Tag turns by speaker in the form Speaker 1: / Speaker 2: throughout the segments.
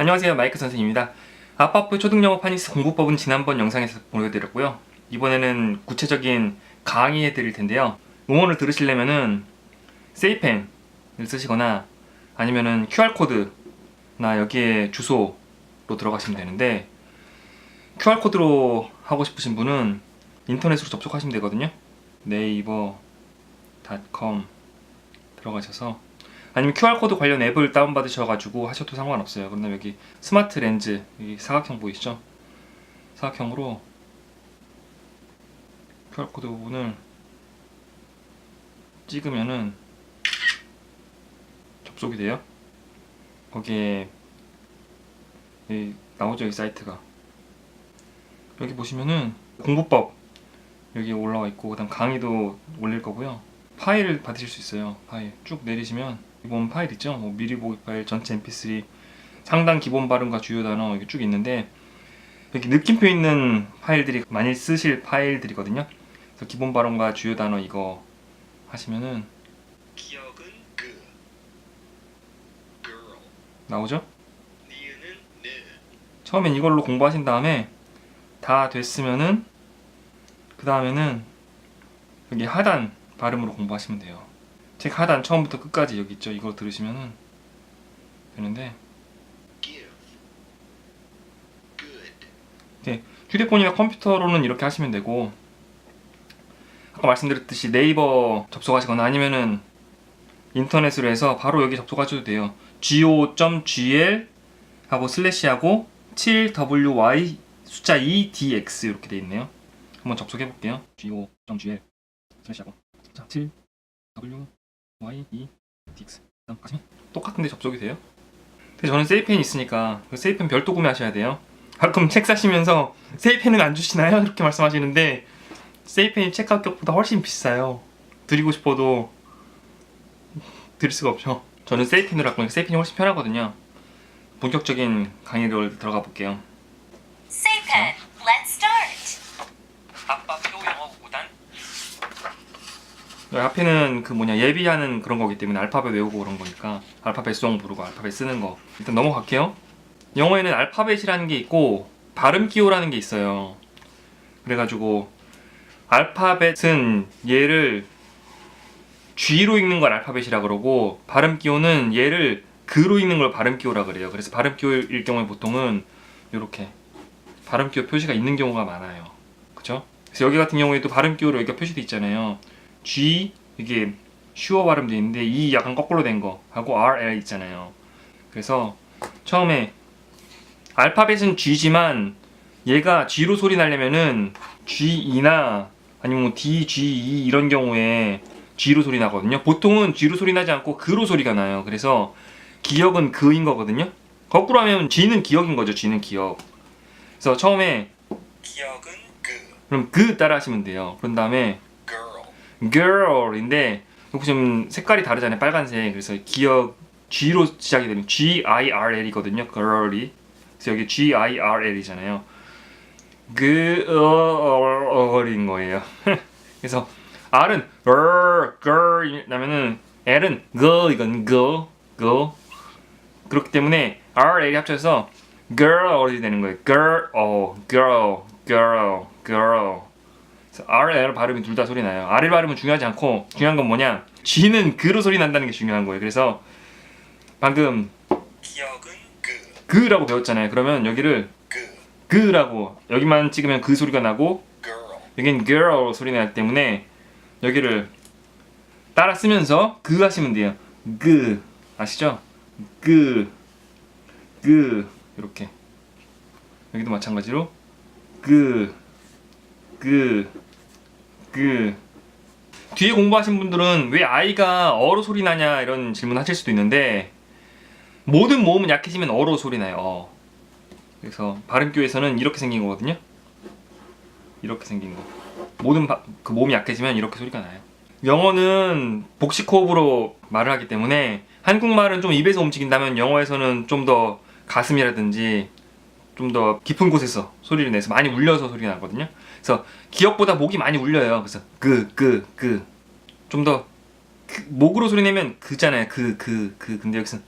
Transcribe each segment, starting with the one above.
Speaker 1: 안녕하세요, 마이크 선생님입니다. 아파프 초등영어 파닉스 공부법은 지난번 영상에서 보여드렸고요. 이번에는 구체적인 강의해 드릴 텐데요. 용어를 들으시려면은 세이펜을 쓰시거나 아니면은 QR코드나 여기에 주소로 들어가시면 되는데, QR코드로 하고 싶으신 분은 인터넷으로 접속하시면 되거든요. 네이버.com 들어가셔서, 아니면 QR코드 관련 앱을 다운받으셔가지고 하셔도 상관없어요. 그런데 여기 스마트 렌즈, 여기 사각형 보이시죠? 사각형으로 QR코드 부분을 찍으면은 접속이 돼요. 거기에 나오죠, 이 사이트가. 여기 보시면은 공부법 여기 올라와 있고, 그 다음 강의도 올릴 거고요. 파일을 받으실 수 있어요. 파일 쭉 내리시면 기본 파일 있죠? 뭐 미리 보기 파일, 전체 mp3, 상당 기본 발음과 주요 단어 이렇게 쭉 있는데, 여기 느낌표 있는 파일들이 많이 쓰실 파일들이거든요. 그래서 기본 발음과 주요 단어 이거 하시면은
Speaker 2: 기억은 그 girl
Speaker 1: 나오죠?
Speaker 2: 니은은 느
Speaker 1: 처음엔 이걸로 공부하신 다음에 다 됐으면은 그 다음에는 여기 하단 발음으로 공부하시면 돼요. 책 하단 처음부터 끝까지 여기 있죠? 이거 들으시면은 되는데,
Speaker 2: give good
Speaker 1: 네, 휴대폰이나 컴퓨터로는 이렇게 하시면 되고, 아까 말씀드렸듯이 네이버 접속하시거나 아니면은 인터넷으로 해서 바로 여기 접속하셔도 돼요. go.gl 하고 슬래시하고 7wy 숫자 2dx 이렇게 돼 있네요. 한번 접속해 볼게요. go.gl 슬래시하고 자 7wy 2dx 가시면 똑같은데 접속이 돼요. 근데 저는 세이펜이 있으니까 그 세이펜 별도 구매하셔야 돼요. 가끔 책 사시면서 세이펜은 안 주시나요? 이렇게 말씀하시는데, 세이펜이 책 가격보다 훨씬 비싸요. 드리고 싶어도 드릴 수가 없죠. 저는 세이펜으로 할 거니까 세이펜이 훨씬 편하거든요. 본격적인 강의를 들어가 볼게요.
Speaker 3: Saypen, let's start.
Speaker 1: 아빠표 영어 5단. 여기 앞에는 그 예비하는 그런 거기 때문에 알파벳 외우고 그런 거니까 알파벳 송 부르고 알파벳 쓰는 거 일단 넘어갈게요. 영어에는 알파벳이라는 게 있고 발음 기호라는 게 있어요. 그래가지고 알파벳은 얘를 G로 읽는 걸 알파벳이라 그러고, 발음 기호는 얘를 그로 읽는 걸 발음 기호라 그래요. 그래서 발음 기호일 경우에 보통은 이렇게 발음 기호 표시가 있는 경우가 많아요. 그쵸? 그래서 여기 같은 경우에도 발음 기호로 여기가 표시돼 있잖아요. G 이게 슈어 발음돼 있는데 E 약간 거꾸로 된 거 하고 RL 있잖아요. 그래서 처음에 알파벳은 G지만 얘가 G로 소리 나려면은 G2나 아니면 뭐 D, G, E 이런 경우에 G로 소리 나거든요. 보통은 G로 소리 나지 않고 그로 소리가 나요. 그래서 기억은 그인 거거든요. 거꾸로 하면 G는 기억인 거죠. G는 기억. 그래서 처음에
Speaker 2: 기억은 그
Speaker 1: 그럼 그 따라 하시면 돼요. 그런 다음에
Speaker 2: girl
Speaker 1: girl인데 여기 좀 색깔이 다르잖아요. 빨간색. 그래서 기억 G로 시작이 되면 Girl이거든요. girl이. 그래서 여기 Girl이잖아요. girl인 거예요. 그래서 R은 girl 나면은 L은 이건 go 그렇기 때문에 R, L이 합쳐서 girl이 되는 거예요. girl. 그래서 R, L 발음이 둘 다 소리 나요. R, L 발음은 중요하지 않고 중요한 건 뭐냐? G는 그로 소리 난다는 게 중요한 거예요. 그래서 방금
Speaker 2: 기억은 그
Speaker 1: 그라고 배웠잖아요. 그러면 여기를 그라고 여기만 찍으면 그 소리가 나고,
Speaker 2: girl
Speaker 1: 여긴 girl 소리 나기 때문에 여기를 따라 쓰면서 그 하시면 돼요. 그 아시죠? 그 이렇게 여기도 마찬가지로 뒤에 공부하신 분들은 왜 I가 어로 소리 나냐 이런 질문 하실 수도 있는데, 모든 모음은 약해지면 어로 소리 나요. 그래서 발음교에서는 이렇게 생긴 거거든요. 이렇게 생긴 거. 모든 그 모음이 약해지면 이렇게 소리가 나요. 영어는 복식 호흡으로 말을 하기 때문에 한국말은 좀 입에서 움직인다면 영어에서는 좀 더 가슴이라든지 좀 더 깊은 곳에서 소리를 내서 많이 울려서 소리가 나거든요. 그래서 기억보다 목이 많이 울려요. 그래서 좀 더 목으로 소리 내면 그잖아요. 근데 여기서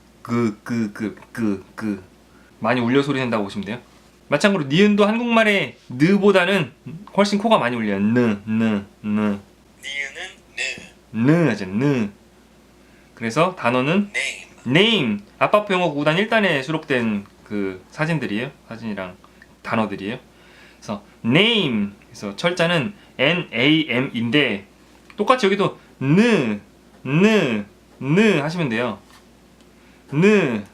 Speaker 1: 많이 울려 소리 낸다고 보시면 돼요. 마찬가지로 니은도 한국말의 느보다는 훨씬 코가 많이 울려요.
Speaker 2: 니은은 느,
Speaker 1: 하죠. 느. 그래서 단어는
Speaker 2: name,
Speaker 1: name. 아빠표 영어 구단 1단에 수록된 그 사진들이에요. 사진이랑 단어들이에요. 그래서 name. 그래서 철자는 NAM인데 똑같이 여기도 느 하시면 돼요. 느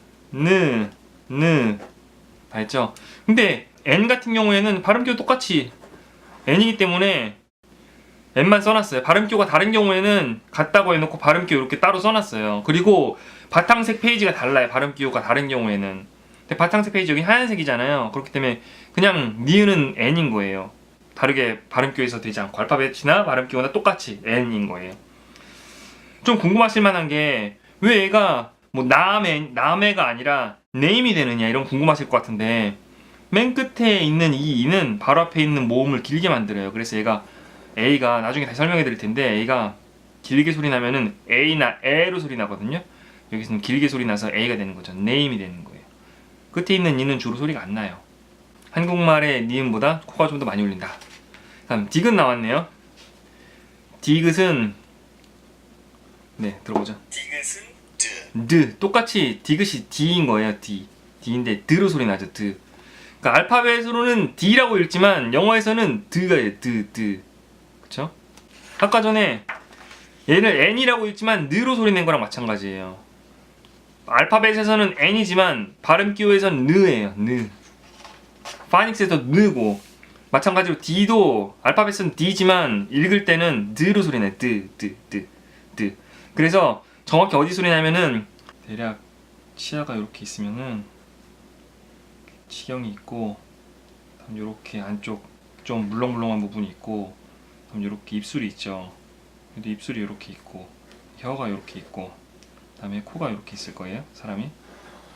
Speaker 1: 다 했죠? 근데 N 같은 경우에는 발음기호 똑같이 N이기 때문에 N만 써놨어요. 발음기호가 다른 경우에는 같다고 해놓고 발음기호 이렇게 따로 써놨어요. 그리고 바탕색 페이지가 달라요. 발음기호가 다른 경우에는. 근데 바탕색 페이지 여기 하얀색이잖아요. 그렇기 때문에 그냥 니은은 N인 거예요. 다르게 발음기호에서 되지 않고 알파벳이나 발음기호나 똑같이 N인 거예요. 좀 궁금하실 만한 게 왜 얘가 뭐 남해가 아니라 네임이 되느냐 이런 궁금하실 것 같은데 맨 끝에 있는 이 이는 바로 앞에 있는 모음을 길게 만들어요. 그래서 얘가 A가 나중에 다시 설명해 드릴 텐데 A가 길게 소리 나면은 A나 E로 소리 나거든요. 여기서는 길게 소리 나서 A가 되는 거죠. 네임이 되는 거예요. 끝에 있는 이는 주로 소리가 안 나요. 한국말의 니은보다 코가 좀 더 많이 울린다. 다음 디귿 나왔네요. 디귿은 네 들어보죠.
Speaker 2: 디귿은
Speaker 1: 드 똑같이 디귿이 D인 거예요. D인데 드로 소리 나죠. 드. 그러니까 알파벳으로는 D라고 읽지만 영어에서는 드가예요. 드. 그쵸? 아까 전에 얘를 N이라고 읽지만 느로 소리 낸 거랑 마찬가지예요. 알파벳에서는 N이지만 발음기호에서는 느예요. 느. 파닉스에서 느고 마찬가지로 D도 알파벳은 D지만 읽을 때는 드로 소리 내요. 드. 그래서 정확히 어디 소리 나면은 대략 치아가 이렇게 있으면은 치경이 있고 다음 이렇게 안쪽 좀 물렁물렁한 부분이 있고 다음 이렇게 입술이 있죠. 근데 입술이 이렇게 있고 혀가 이렇게 있고 다음에 코가 이렇게 있을 거예요. 사람이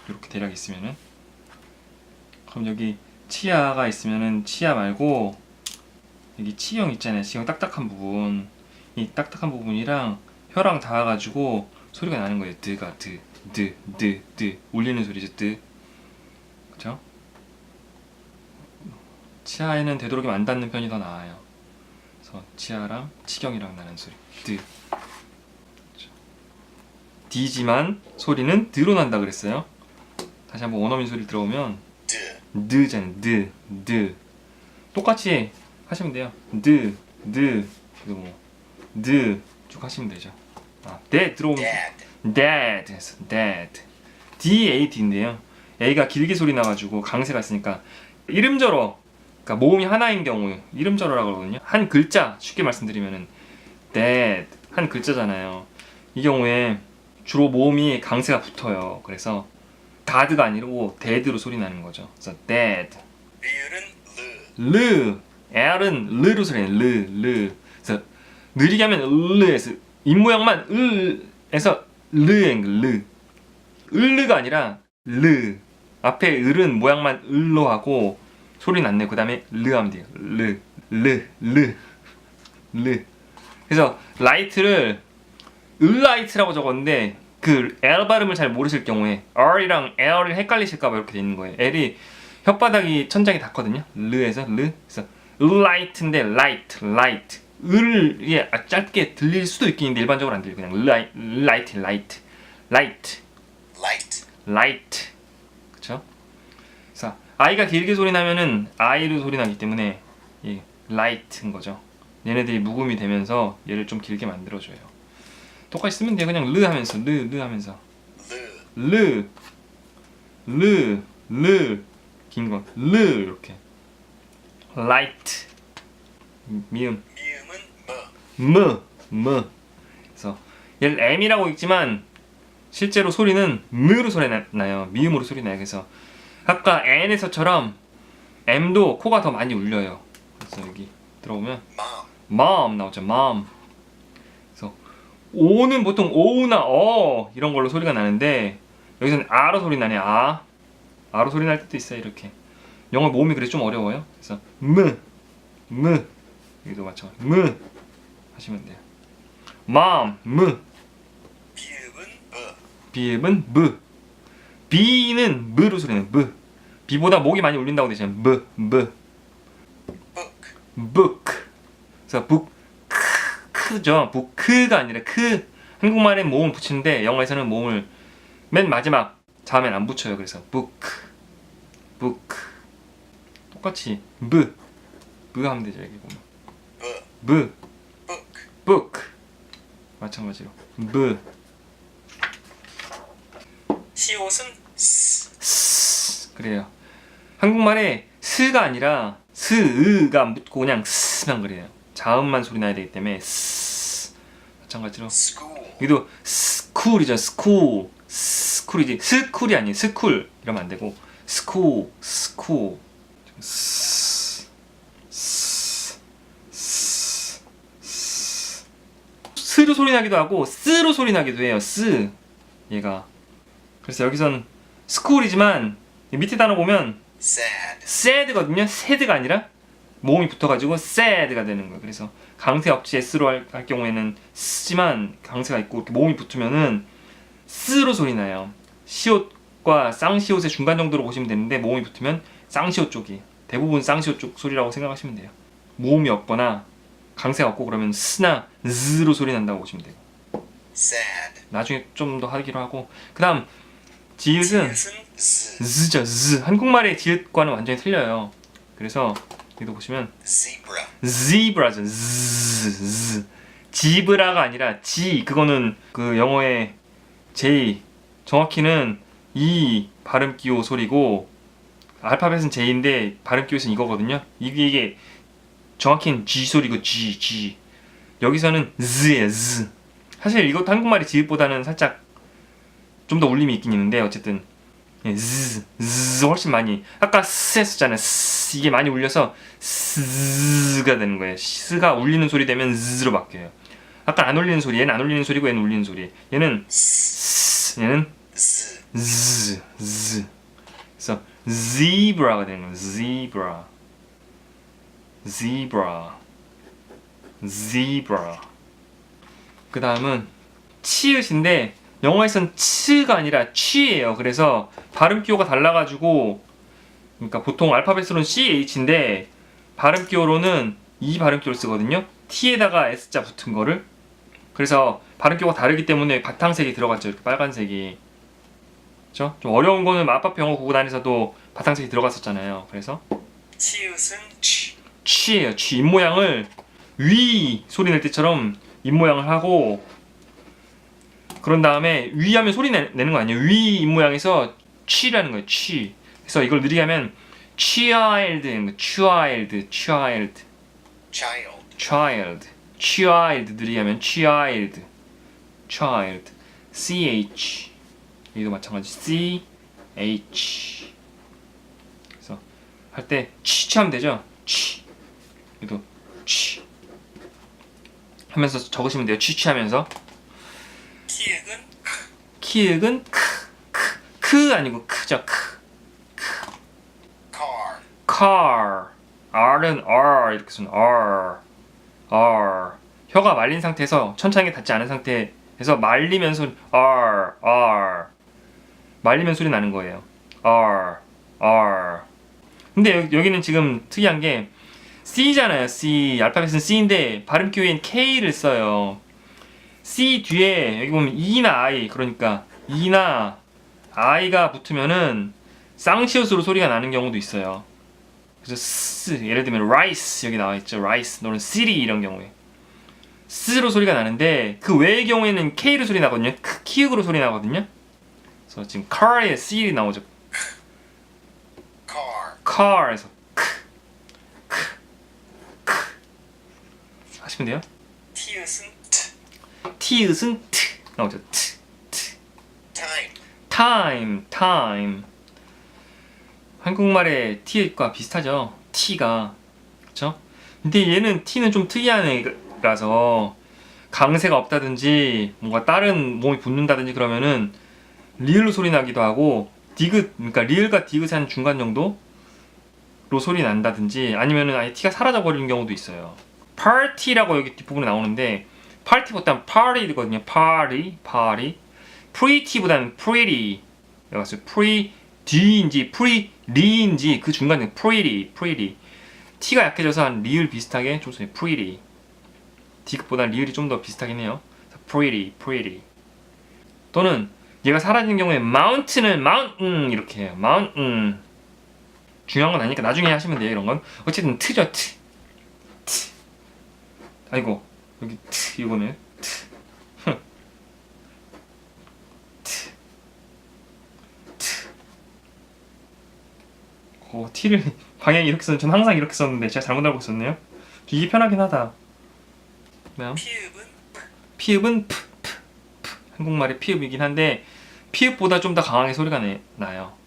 Speaker 1: 이렇게 대략 있으면은 그럼 여기 치아가 있으면은 치아 말고 여기 치경 있잖아요. 치경 딱딱한 부분 이 딱딱한 부분이랑 혀랑 닿아가지고 소리가 나는 거예요. 드가 드 울리는 소리죠. 드. 그쵸? 치아에는 되도록이면 안 닿는 편이 더 나아요. 그래서 치아랑 치경이랑 나는 소리. 드. 그쵸? D지만 소리는 드로 난다 그랬어요. 다시 한번 원어민 소리 들어보면 드잖아요. 드. 똑같이 하시면 돼요. 드. 그리고 뭐 드 쭉 하시면 되죠. dad 들어오면 dad 해서 dad D-A-D인데요. A가 길게 소리 나가지고 강세가 있으니까 이름절어 그러니까 모음이 하나인 경우 이름절어라고 하거든요. 한 글자 쉽게 말씀드리면은 dad 한 글자잖아요. 이 경우에 주로 모음이 강세가 붙어요. 그래서 dad가 아니고 dad로 소리 나는 거죠. 그래서 dad
Speaker 2: 리을은
Speaker 1: 르 L은 르로 소리 내요. 르 그래서 느리게 하면 르에서 입모양만 을에서 르 을르가 아니라 르 앞에 을은 모양만 을로 하고 소리는 안 내고 그 다음에 르 하면 돼요. 르 그래서 라이트를 을라이트라고 적었는데 그 L 발음을 잘 모르실 경우에 R이랑 L을 헷갈리실까봐 이렇게 돼 있는 거예요. L이 혓바닥이 천장에 닿거든요. 르에서 르 그래서 을라이트인데 라이트 을이 짧게 들릴 수도 있겠는데 일반적으로 안 들려요. 그냥 라이트 그쵸? 그래서 I가 길게 소리 나면은 I로 소리 나기 때문에 이 light인 거죠. 얘네들이 묵음이 되면서 얘를 좀 길게 만들어줘요. 똑같이 쓰면 돼요. 그냥 르 하면서 르 하면서 르 긴 거 르 이렇게 light 미음
Speaker 2: 미음은
Speaker 1: 그래서 얘를 M이라고 읽지만 실제로 소리는 무로 소리 나요. 미음으로 소리 나요. 그래서 아까 N에서처럼 M도 코가 더 많이 울려요. 그래서 여기 들어오면 mom 나오죠. mom. 그래서 O는 보통 오우나 어 이런 걸로 소리가 나는데 여기서는 아로 소리 나네. 아로 소리 날 때도 있어요. 이렇게 영어 모음이 그래서 좀 어려워요. 그래서 여기도 맞춰 하시면 돼요. mom
Speaker 2: 비읍은
Speaker 1: 비읍은 B는 무로 소리 나요. B보다 목이 많이 울린다고 되잖아요.
Speaker 2: book,
Speaker 1: book. 그래서 book 크죠. book가 아니라 한국말엔 모음을 붙이는데 영어에서는 모음을 맨 마지막 자음엔 안 붙여요. 그래서 book 똑같이 b 하면 되죠. 여기 보면 book 마찬가지로 b
Speaker 2: 시옷은 스,
Speaker 1: 그래요. 한국말에 스가 아니라 스가 안 붙고 그냥 스만 그래요. 자음만 소리 나야 되기 때문에 스 마찬가지로
Speaker 2: school,
Speaker 1: 여기도 스쿨이죠. 스쿨이지 스쿨이 아니에요. 스쿨 이러면 안 되고 스쿨 스로 소리 나기도 하고 스로 소리 나기도 해요. 스 얘가 그래서 여기선 스쿨이지만 밑에 단어 보면
Speaker 2: sad,
Speaker 1: sad거든요. sad가 아니라 모음이 붙어가지고 sad가 되는 거예요. 그래서 강세 없이 s로 할 경우에는 쓰지만 강세가 있고 이렇게 모음이 붙으면은 스로 소리 나요. 시옷과 쌍시옷의 중간 정도로 보시면 되는데 모음이 붙으면 쌍시옷 쪽이 대부분 쌍시옷 쪽 소리라고 생각하시면 돼요. 모음이 없거나 강세가 없고 그러면 스나 z로 소리 난다고 보시면 돼요.
Speaker 2: sad,
Speaker 1: 나중에 좀 더 하기로 하고 그 다음 지읒은
Speaker 2: 지읒은 z,
Speaker 1: z죠. z 한국말의 지읒과는 완전히 틀려요. 그래서 여기도 보시면
Speaker 2: zebra,
Speaker 1: zebra죠. z 지브라가 아니라 지 그거는 그 영어의 J 정확히는 이 발음 기호 소리고 알파벳은 J인데 발음 기호는 이거거든요. 이게 정확히는 G 소리고 G 여기서는 Z예요. Z 사실 이것도 한국말의 지읒보다는 살짝 좀 더 울림이 있긴 있는데 어쨌든 Z 훨씬 많이 아까 스 했었잖아요. 스 이게 많이 울려서 스가 되는 거예요. 스가 울리는 소리 되면 Z로 바뀌어요. 아까 안 울리는 소리 얘는 안 울리는 소리고 얘는 울리는 소리 얘는 스 얘는
Speaker 2: z,
Speaker 1: Z 그래서 zebra가 되는 거예요. zebra 그 다음은 치읓인데 영어에선 치가 아니라 취예요. 그래서 발음 기호가 달라가지고 그러니까 보통 알파벳으로는 CH인데 발음 기호로는 이 발음 기호를 쓰거든요. T에다가 S자 붙은 거를 그래서 발음 기호가 다르기 때문에 바탕색이 들어갔죠. 이렇게 빨간색이 그렇죠? 좀 어려운 거는 마법표 영어 구구단에서도 바탕색이 들어갔었잖아요. 그래서
Speaker 2: 치읓은 치,
Speaker 1: 취예요. 취 입모양을 위 소리 낼 때처럼 입모양을 하고 그런 다음에 위 하면 소리 내는 거 아니에요. 위 입모양에서 취라는 거예요. 취. 그래서 이걸 느리게 하면 child는 child 느리게 하면 child ch 여기도 마찬가지 ch 그래서 할 때 취하면 되죠. 취 여기도 취 하면서 적으시면 돼요. 취하면서
Speaker 2: 키읔은
Speaker 1: 키읔은 크 아니고 크죠.
Speaker 2: car,
Speaker 1: R은 R 이렇게 쓰는 R 혀가 말린 상태에서 천창에 닿지 않은 상태에서 말리면서 말리면 소리 나는 거예요. R 근데 여기는 지금 특이한 게 C잖아요. C 알파벳은 C인데 발음 기호엔 K를 써요. C 뒤에 여기 보면 E나 I 그러니까 E나 I가 붙으면은 쌍시옷으로 소리가 나는 경우도 있어요. 그래서 스 예를 들면 rice 여기 나와 있죠. rice 너는 city 이런 경우에 스로 소리가 나는데 그 외의 경우에는 K로 소리 나거든요. 키읔으로 소리 나거든요. 그래서 지금 car에 C이 나오죠. car에서 하시면 돼요.
Speaker 2: 티읕은
Speaker 1: 티읕은 트 나오죠. time 한국말의 티읕과 비슷하죠. T가 그렇죠? 근데 얘는 T는 좀 특이한 애라서 강세가 없다든지 뭔가 다른 몸이 붙는다든지 그러면은 리을로 소리 나기도 하고 디귿 그러니까 리을과 디귿 한 중간 정도로 소리 난다든지 아니면은 아예 T가 사라져 버리는 경우도 있어요. party라고 여기 뒷부분에 나오는데 party보다는 party거든요. party pretty보다는 pretty 여기 봤어요. pretty D인지 pretty인지 그 중간에 pretty. T가 약해져서 한 리을 비슷하게 좀 써요. pretty. D보다 리을이 좀 더 비슷하긴 해요. pretty. 또는 얘가 사라지는 경우에 mountain은 mountain 이렇게 해요. mountain. 중요한 건 아니니까 나중에 하시면 돼요. 이런 건. 어쨌든 트죠. 트. 아이고 여기 트 이거는 T를 방향이 이렇게 썼는데 전 항상 이렇게 썼는데 제가 잘못 알고 있었네요. 이게 편하긴 하다. 그다음
Speaker 2: 피읍은
Speaker 1: 피읍은 프. 한국말의 피읍이긴 한데 피읍보다 좀 더 강하게 소리가 나요.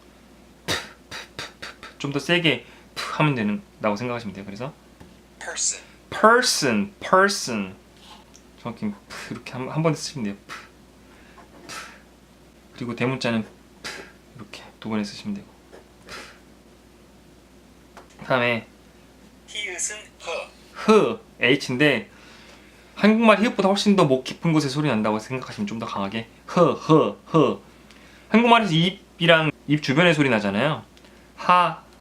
Speaker 1: 좀 더 세게 하면 된다고 생각하시면 돼요. 그래서 person 정확히 이렇게 한 번 쓰시면 돼요. 그리고 대문자는 이렇게 두 번에 쓰시면 되고. 그다음에
Speaker 2: 히읗은
Speaker 1: h인데 한국말 히읗보다 훨씬 더 목 깊은 곳에 소리 난다고 생각하시면 좀 더 강하게 한국말에서 입이랑 입 주변에 소리 나잖아요.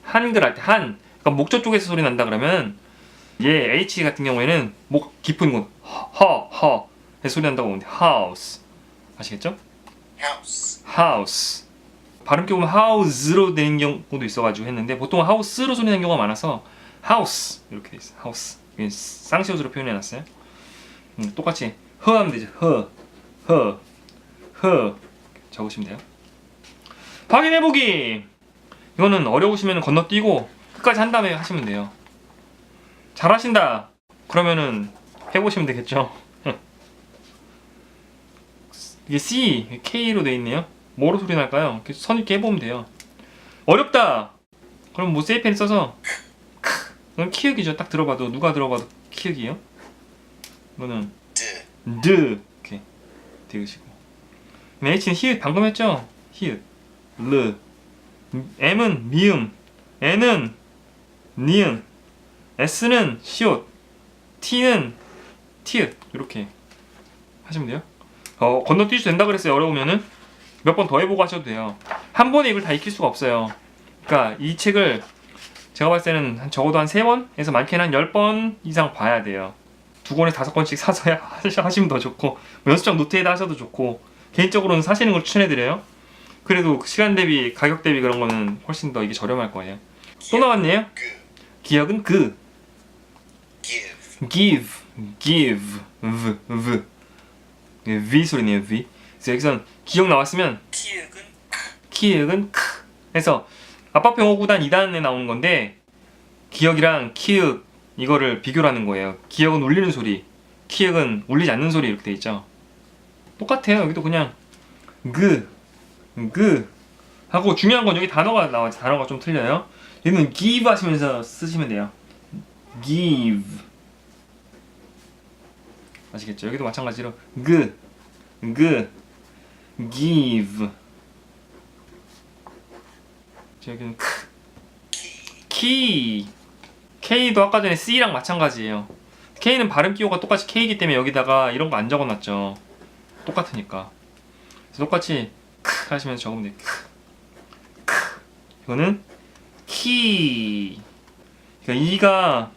Speaker 1: 한글 할 때 그러니까 목젖 쪽에서 소리 난다 그러면 얘 H 같은 경우에는 목 깊은 곳 에 소리 난다고 보는데 house 아시겠죠? house 발음기 보면 house로 되는 경우도 있어가지고 했는데 보통 house로 소리 나는 경우가 많아서 house 이렇게 돼 있어요. house 쌍시옷으로 표현해놨어요. 똑같이 하면 되죠. 적으시면 돼요. 확인해보기 이거는 어려우시면 건너뛰고 끝까지 한 다음에 하시면 돼요. 잘하신다 그러면은 해보시면 되겠죠. 이게 C, K로 돼 있네요. 뭐로 소리 날까요? 이렇게 선있게 해보면 돼요. 어렵다 그럼 뭐 세이펜 써서 이건 키읔이죠. 딱 들어봐도 누가 들어봐도 키읔이에요. 이거는 이렇게 되으시고 H는 히읗 방금 했죠? 히읗 르 M은 미음 N은 니은 S는 시옷 T는 티읕 이렇게 하시면 돼요. 건너뛰셔도 된다 그랬어요. 어려우면은 몇 번 더 해보고 하셔도 돼요. 한 번에 이걸 다 익힐 수가 없어요. 그러니까 이 책을 제가 봤을 때는 적어도 한 3번에서 많게는 한 10번 이상 봐야 돼요. 2권에서 5권씩 사서 하시면 더 좋고 연습장 노트에다 하셔도 좋고 개인적으로는 사시는 걸 추천해드려요. 그래도 시간 대비 가격 대비 그런 거는 훨씬 더 이게 저렴할 거예요. 또 나왔네요. 기억은 give V 소리네요. V. 그래서 여기선 기억 나왔으면 키읔은 크 해서 아빠표 5구단 2단에 나오는 건데 기억이랑 키읔 이거를 비교를 하는 거예요. 기억은 울리는 소리, 키읔은 울리지 않는 소리 이렇게 돼 있죠. 똑같아요. 여기도 그냥 하고 중요한 건 여기 단어가 나와요. 단어가 좀 틀려요. 얘는 give 하시면서 쓰시면 돼요. give 아시겠죠? 여기도 마찬가지로 give 여기는 key K도 아까 전에 C랑 마찬가지예요. K는 발음 기호가 똑같이 K이기 때문에 여기다가 이런 거 안 적어놨죠. 똑같으니까. 그래서 똑같이 크 하시면서 적으면 돼요. 이거는 key. 그러니까 E가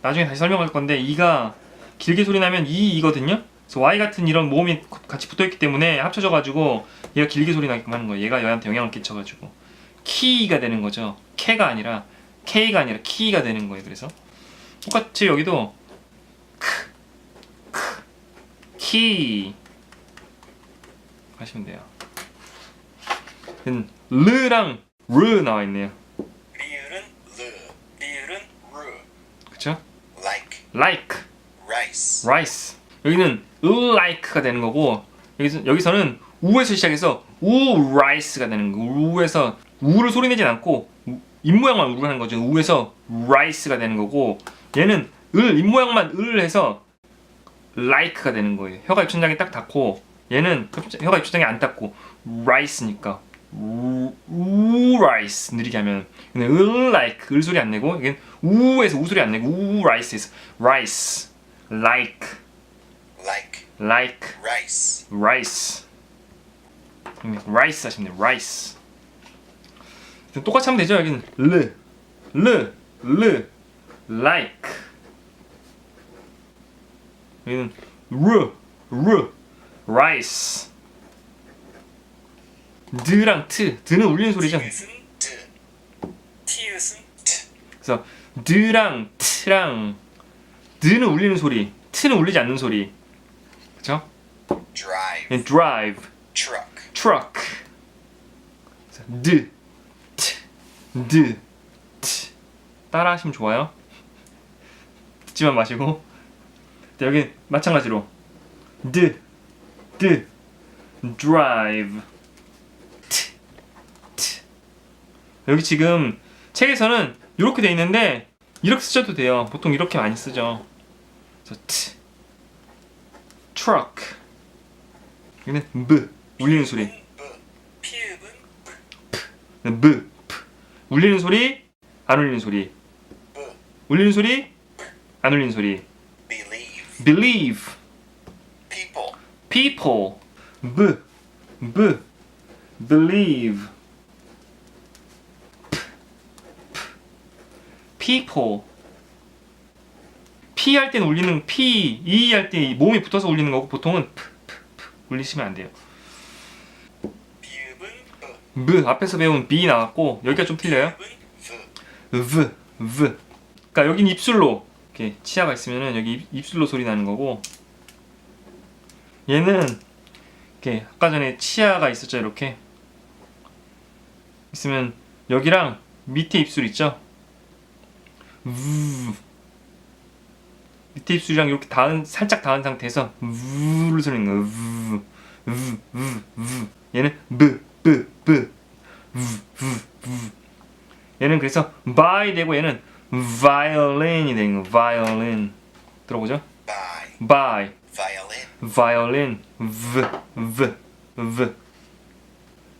Speaker 1: 나중에 다시 설명할 건데 E가 길게 소리 나면 E이거든요. 그래서 Y 같은 이런 모음이 같이 붙어있기 때문에 합쳐져가지고 얘가 길게 소리 나게끔 하는 거예요. 얘가 얘한테 영향을 끼쳐가지고 key가 되는 거죠. K가 아니라 키가 되는 거예요. 그래서 똑같이 여기도 키 하시면 돼요. 르랑 르 나와 있네요.
Speaker 2: 리을은
Speaker 1: 그쵸?
Speaker 2: like
Speaker 1: rice 여기는 like가 되는 거고 여기서는 우에서 시작해서 우 rice가 되는 거고 우에서 우를 소리내진 않고 입모양만 우를 하는 거죠. 우에서 rice가 되는 거고 얘는 입모양만 해서 like가 되는 거예요. 혀가 입천장에 딱 닿고 얘는 혀가 입천장에 안 닿고 rice니까 rice 느리게 하면 얘는 like 소리 안 내고 이게 우에서 우 소리 안 내고 rice에서 rice like rice 하시면 돼요. rice 똑같이 하면 되죠. 여기는 르 like. 여기는 르 rice. 드랑 드는 울리는 소리죠.
Speaker 2: 티읕은 드, 티읕은 트.
Speaker 1: 그래서 드랑 트랑 드는 울리는 소리, 트는 울리지 않는 소리. 그렇죠?
Speaker 2: drive,
Speaker 1: drive,
Speaker 2: truck,
Speaker 1: truck. 드, 트. 따라 하시면 좋아요. 듣지만 마시고. 여기 마찬가지로 drive. 여기 지금 책에서는 이렇게 돼 있는데 이렇게 쓰셔도 돼요. 보통 이렇게 많이 쓰죠. 그래서 truck. 여기는 울리는 소리.
Speaker 2: 피읕은
Speaker 1: 울리는 소리, 안 울리는 소리. 울리는 소리, 안 울리는 소리.
Speaker 2: believe,
Speaker 1: believe.
Speaker 2: people,
Speaker 1: people. believe. people. P 할 때는 울리는 P, E 할 때 몸이 붙어서 울리는 거고 보통은 울리시면 안 돼요.
Speaker 2: 비읍은
Speaker 1: 앞에서 배운 B 나왔고 여기가 좀 틀려요.
Speaker 2: 비읍은
Speaker 1: v. 그러니까 여긴 입술로 이렇게 치아가 있으면은 여기 입술로 소리 나는 거고 얘는 이렇게 아까 전에 치아가 있었죠. 이렇게 있으면 여기랑 밑에 입술 있죠. 밑에 입술이랑 이렇게 살짝 닿은 상태에서 우를 소리는 거예요. 얘는 얘는 그래서 by 되고 얘는 violin이 되는 거. violin 들어보죠?
Speaker 2: by,
Speaker 1: by
Speaker 2: violin,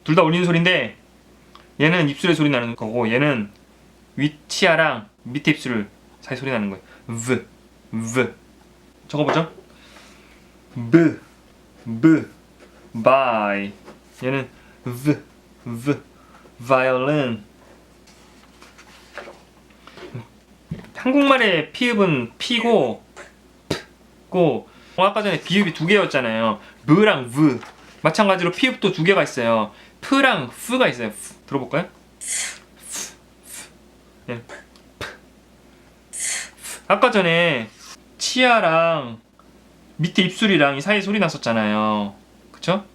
Speaker 1: 둘 다 울리는 소리인데 얘는 입술에 소리 나는 거고 얘는 윗치아랑 밑에 입술 사이 소리 나는 거예요. 적어보죠. by 얘는 violin. 한국말의 피읍은 피고 고 아까 전에 비읍이 두 개였잖아요. 브랑 v. 마찬가지로 피읍도 두 개가 있어요. 프랑 프가 있어요. 들어볼까요? 예. 아까 전에 치아랑 밑에 입술이랑 이 사이 소리 났었잖아요. 그쵸?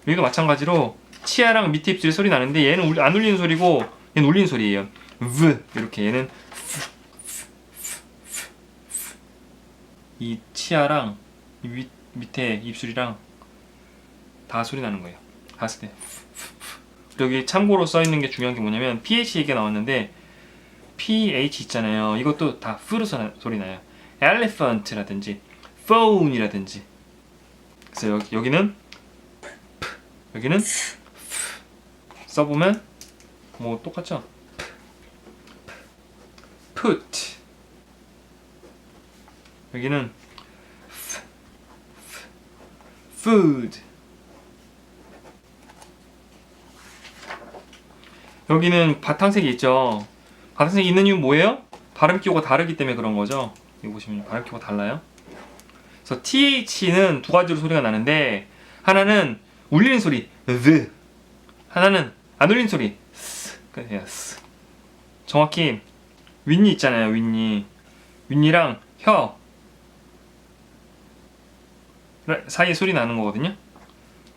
Speaker 1: 여기도 마찬가지로 치아랑 밑에 입술이 소리 나는데 얘는 안 울리는 소리고 얘는 울리는 소리예요. 이렇게 얘는 이 치아랑 이 밑에 입술이랑 다 소리 나는 거예요. 봤을 때. 여기 참고로 써 있는 게 중요한 게 뭐냐면 ph 얘기가 나왔는데 ph 있잖아요. 이것도 다 f로 소리 나요. elephant라든지 phone이라든지. 그래서 여기는 써보면 뭐 똑같죠? put. 여기는 food. 여기는 바탕색이 있죠. 바탕색이 있는 이유는 뭐예요? 발음 기호가 다르기 때문에 그런 거죠. 여기 보시면 발음 기호가 달라요. 그래서 TH는 두 가지로 소리가 나는데 하나는 울리는 소리 the, 하나는 안 울리는 소리 s. 정확히 윗니 있잖아요. 윗니랑 혀 사이에 소리 나는 거거든요.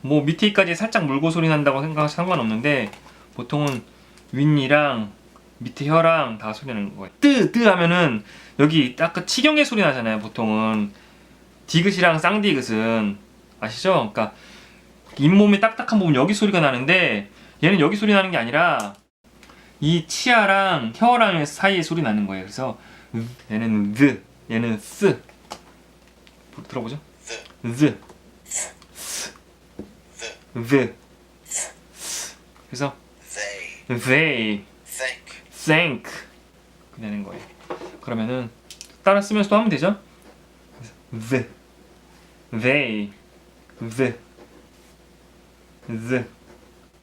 Speaker 1: 뭐 밑에까지 살짝 물고 소리 난다고 생각하셔도 상관없는데 보통은 윗니랑 밑에 혀랑 다 소리 나는 거예요. 뜨 하면은 여기 아까 치경의 소리 나잖아요. 보통은 디귿이랑 쌍디귿은 아시죠? 그러니까 잇몸이 딱딱한 부분 여기 소리가 나는데 얘는 여기 소리 나는 게 아니라 이 치아랑 혀랑 사이에 소리 나는 거예요. 그래서 얘는 the, 얘는 s. 들어보죠? the, 그래서 they, think 되는 거예요. 그러면은 따라 쓰면서 또 하면 되죠? they.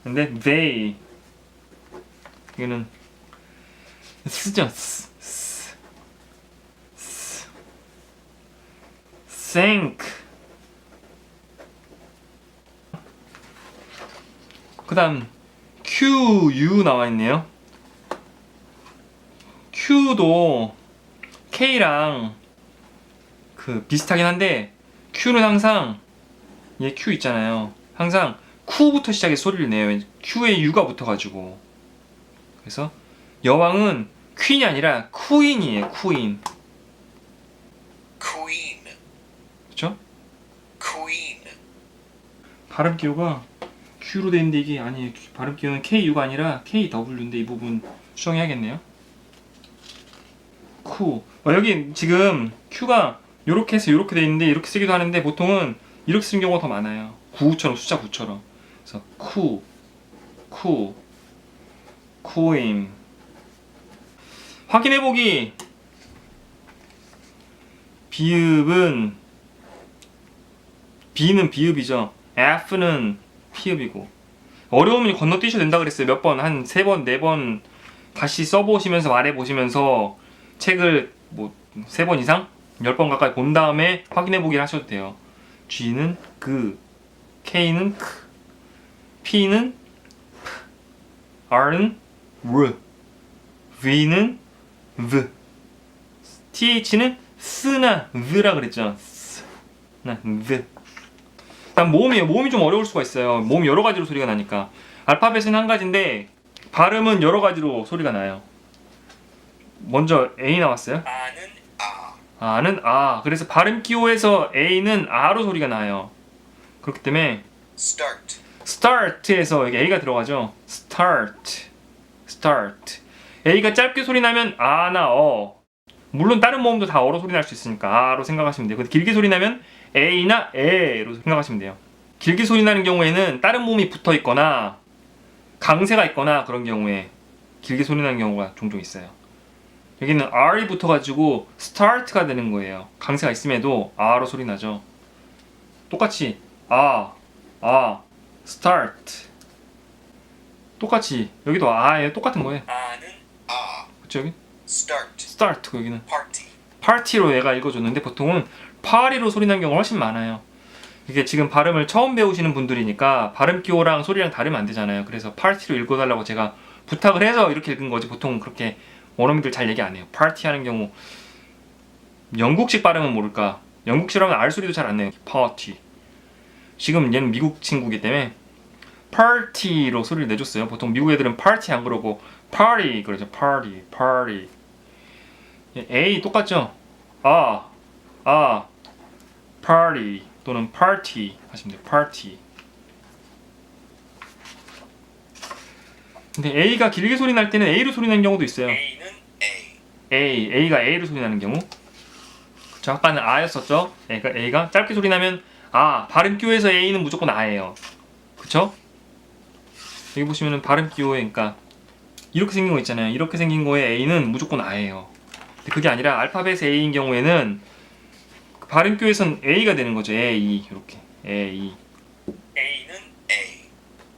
Speaker 1: 근데 they 여기는 스죠. sink. 그 다음 QU 나와 있네요. Q도 K랑 그 비슷하긴 한데 Q는 항상 얘 Q 있잖아요. 항상 Q부터 시작해서 소리를 내요. Q에 U가 붙어가지고. 그래서 여왕은 퀸이 아니라 쿠인이에요. 쿠인.
Speaker 4: Queen.
Speaker 1: 그쵸?
Speaker 4: Queen.
Speaker 1: 발음 기호가 Q로 돼 있는데 이게 아니에요. 발음 기호는 KU가 아니라 KW인데 이 부분 수정해야겠네요. Q. 여기 지금 Q가 요렇게 해서 요렇게 돼 있는데 이렇게 쓰기도 하는데 보통은 이렇게 쓰는 경우가 더 많아요. 9처럼 숫자 9처럼. 그래서 Q. Queen. 확인해보기. 비읍은 B는 비읍이죠. F는 피읍이고. 어려우면 건너뛰셔도 된다 그랬어요. 몇 번, 한 3번, 4번 다시 써보시면서 말해보시면서 책을 뭐 3번 이상? 10번 가까이 본 다음에 확인해보기를 하셔도 돼요. G는 그, K는 크, P는 프, R는 르, V는 V, TH는 스나 V라 그랬죠. 스나 V. 일단 모음이에요. 모음이 좀 어려울 수가 있어요. 모음 여러 가지로 소리가 나니까. 알파벳은 한 가지인데 발음은 여러 가지로 소리가 나요. 먼저 A 나왔어요.
Speaker 4: 아는 아.
Speaker 1: 아는 아. 그래서 발음 기호에서 A는 아로 소리가 나요. 그렇기 때문에
Speaker 4: Start.
Speaker 1: start에서 여기 A가 들어가죠. start. A가 짧게 소리 나면 아나 어. 물론 다른 모음도 다 어로 소리 날 수 있으니까 아로 생각하시면 돼요. 근데 길게 소리 나면 A나 에로 생각하시면 돼요. 길게 소리 나는 경우에는 다른 모음이 붙어 있거나 강세가 있거나 그런 경우에 길게 소리 나는 경우가 종종 있어요. 여기는 R이 붙어가지고 start가 되는 거예요. 강세가 있음에도 R로 소리 나죠. 똑같이 start. 똑같이 여기도 아예요. 똑같은 거예요.
Speaker 4: 아는 아.
Speaker 1: 그쵸 여기?
Speaker 4: Start.
Speaker 1: start 여기는
Speaker 4: Party.
Speaker 1: 파티로 얘가 읽어줬는데 보통은 파리로 소리 나는 경우가 훨씬 많아요. 이게 지금 발음을 처음 배우시는 분들이니까 발음 기호랑 소리랑 다르면 안 되잖아요. 그래서 파티로 읽어달라고 제가 부탁을 해서 이렇게 읽은 거지 보통 그렇게 원어민들 잘 얘기 안 해요. 파티 하는 경우 영국식 발음은 모를까? 영국식이라면 R 소리도 잘 안 내요. 파티. 지금 얘는 미국 친구이기 때문에 파티로 소리를 내줬어요. 보통 미국 애들은 파티 안 그러고 파리 그러죠. 파리. A 똑같죠? party 또는 party 하시면 돼요. party. 근데 A가 길게 소리 날 때는 A로 소리 나는 경우도 있어요.
Speaker 4: A는 A.
Speaker 1: A가 A로 소리 나는 경우. 그쵸? 아까는 아였었죠? A가 짧게 소리 나면 발음 기호에서 A는 무조건 아예요. 그쵸? 여기 보시면은 발음 기호에 그러니까 이렇게 생긴 거 있잖아요. 이렇게 생긴 거에 A는 무조건 아예요. 근데 그게 아니라 알파벳 A인 경우에는 발음 기호에선 A가 되는 거죠. A 이렇게 A.
Speaker 4: A는 A.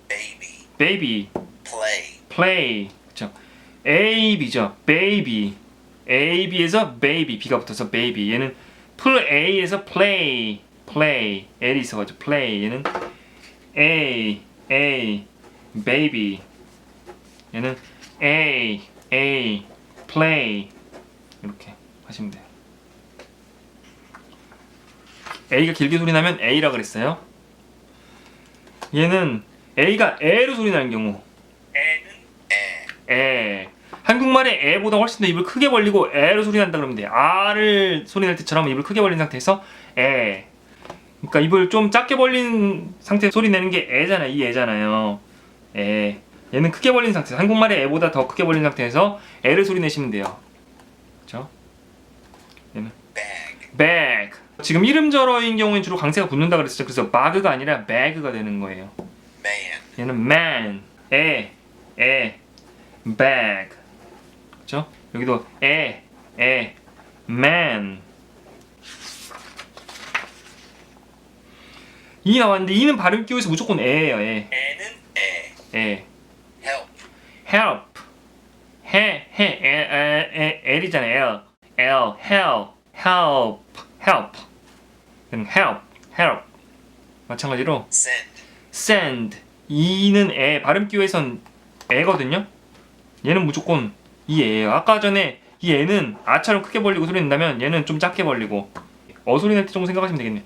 Speaker 4: Baby.
Speaker 1: Baby,
Speaker 4: Play.
Speaker 1: play. 그쵸? AB죠. Baby. AB에서 baby, B가 붙어서 baby. 얘는 풀 A에서 play. L이 있어가지고 play. 얘는 A, baby. 얘는 A, play. 이렇게 하시면 돼요. A가 길게 소리 나면 A라 그랬어요. 얘는 A가 에로 소리 나는 경우.
Speaker 4: N은 에.
Speaker 1: 한국말의 에보다 훨씬 더 입을 크게 벌리고 에로 소리 난다 그러면 돼요. R을 소리 낼 때처럼 입을 크게 벌린 상태에서 에. 그러니까 입을 좀 작게 벌린 상태에서 소리 내는 게 에잖아요. 이 에잖아요. 에. 얘는 크게 벌린 상태에서 한국말의 에보다 더 크게 벌린 상태에서 에를 소리 내시면 돼요. 그렇죠? 얘는 bag. 지금 이름절어인 경우엔 주로 강세가 붙는다 그랬었죠. 그래서 bag가 아니라 bag가 되는 거예요.
Speaker 4: Man.
Speaker 1: 얘는 man, bag. 그렇죠? 여기도 man. 이 나왔는데 이는 발음 기호에서 무조건 에예요.
Speaker 4: N은 에.
Speaker 1: 에.
Speaker 4: Help.
Speaker 1: help. L이잖아요. help. help. 마찬가지로
Speaker 4: send,
Speaker 1: send. 이는 발음 기호에선 애거든요. 얘는 무조건 이 애예요. 아까 전에 이 애는 아처럼 크게 벌리고 소리 낸다면 얘는 좀 작게 벌리고 소리 낼 때 정도 생각하시면 되겠네요.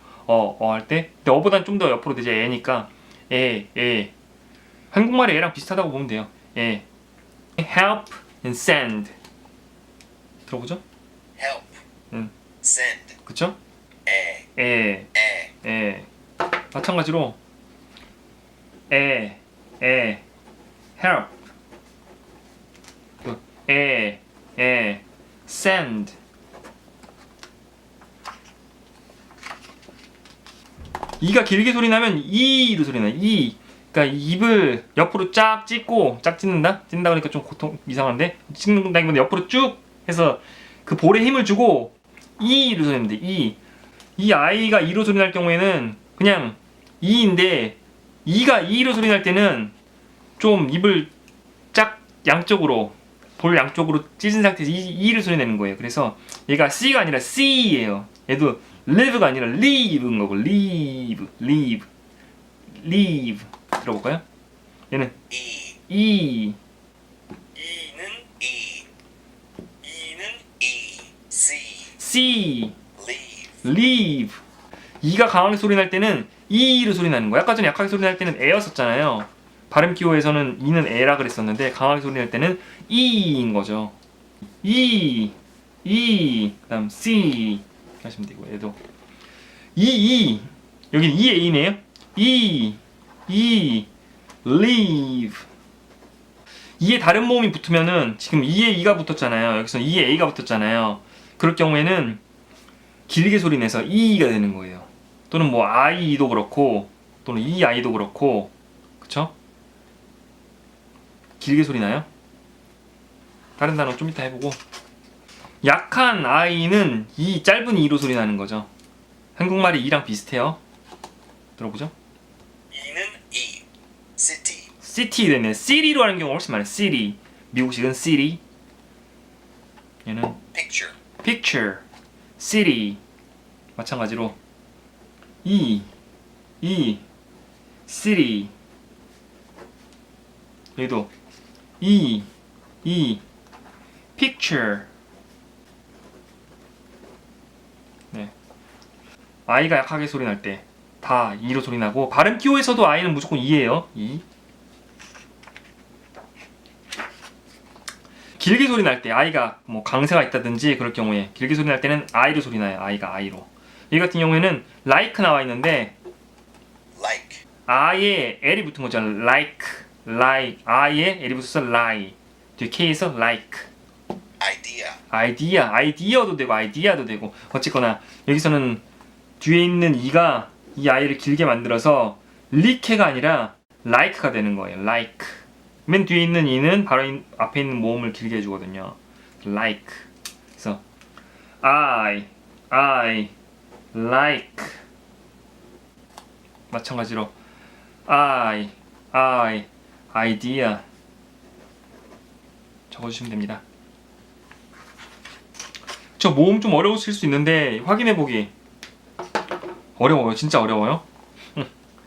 Speaker 1: 할 때. 근데 어보단 좀 더 옆으로 되죠. 애니까 애. 한국말의 애랑 비슷하다고 보면 돼요. 애. help and send. 들어보죠?
Speaker 4: help,
Speaker 1: 응.
Speaker 4: send,
Speaker 1: 그쵸?
Speaker 4: 에,
Speaker 1: 애. 마찬가지로 help. 또 send. 이가 길게 소리 나면 이로 소리 나요. 이. 그러니까 입을 옆으로 쫙 찢고 쫙 찢는다 그러니까 좀 이상한데 찢는다기보다 옆으로 쭉 해서 그 볼에 힘을 주고 이로 소리 냅니다. 이 아이가 이로 소리 날 경우에는 그냥 이인데 이가 이로 소리 날 때는 좀 입을 쫙 양쪽으로 볼 양쪽으로 찢은 상태에서 이로 소리 내는 거예요. 그래서 얘가 C가 아니라 C예요. 얘도 live가 아니라 leave인 거고 leave. 들어볼까요? 얘는
Speaker 4: E,
Speaker 1: E.
Speaker 4: E는 E, C,
Speaker 1: C.
Speaker 4: leave,
Speaker 1: leave. 이가 강하게 소리 날 때는 E로 소리 나는 거야. 아까 전에 약하게 소리 날 때는 에였었잖아요. 발음 기호에서는 E는 에라 그랬었는데 강하게 소리 날 때는 E인 거죠. E. 그다음 C 하시면 되고 얘도 여기는 EA네요. E. leave. E에 다른 모음이 붙으면은 지금 E에 E가 붙었잖아요. 여기서 E에 A가 붙었잖아요. 그럴 경우에는 길게 소리 내서 E가 되는 거예요. 또는 뭐 I도 그렇고 또는 EI도 그렇고 그쵸? 길게 소리 나요. 다른 단어 좀 이따 해보고 약한 I는 이 짧은 E로 소리 나는 거죠. 한국말이 E랑 비슷해요. 들어보죠.
Speaker 4: E는 E, city,
Speaker 1: city 되네. city로 하는 경우가 훨씬 많아요. city. 미국식은 city. 얘는
Speaker 4: picture,
Speaker 1: picture. city. 마찬가지로 E. city. 여기도 E. picture. 네. I가 약하게 소리 날 때 다 E로 소리 나고 발음 기호에서도 I는 무조건 E예요. E. 길게 소리 날 때 I가 뭐 강세가 있다든지 그럴 경우에 길게 소리 날 때는 I로 소리 나요. I가 I로. 이 같은 경우에는 like 나와 있는데
Speaker 4: like,
Speaker 1: I에 L이 붙은 거죠. like. I에 L이 붙어서 lie. 뒤에 K에서 like. idea도 되고 idea도 되고 어쨌거나 여기서는 뒤에 있는 E가 이 I를 길게 만들어서 like가 아니라 like가 되는 거예요. like. 맨 뒤에 있는 E는 바로 앞에 있는 모음을 길게 해주거든요. like. 그래서 I like. 마찬가지로 idea 적어주시면 됩니다. 저 모음 좀 어려우실 수 있는데 확인해보기 어려워요. 진짜 어려워요.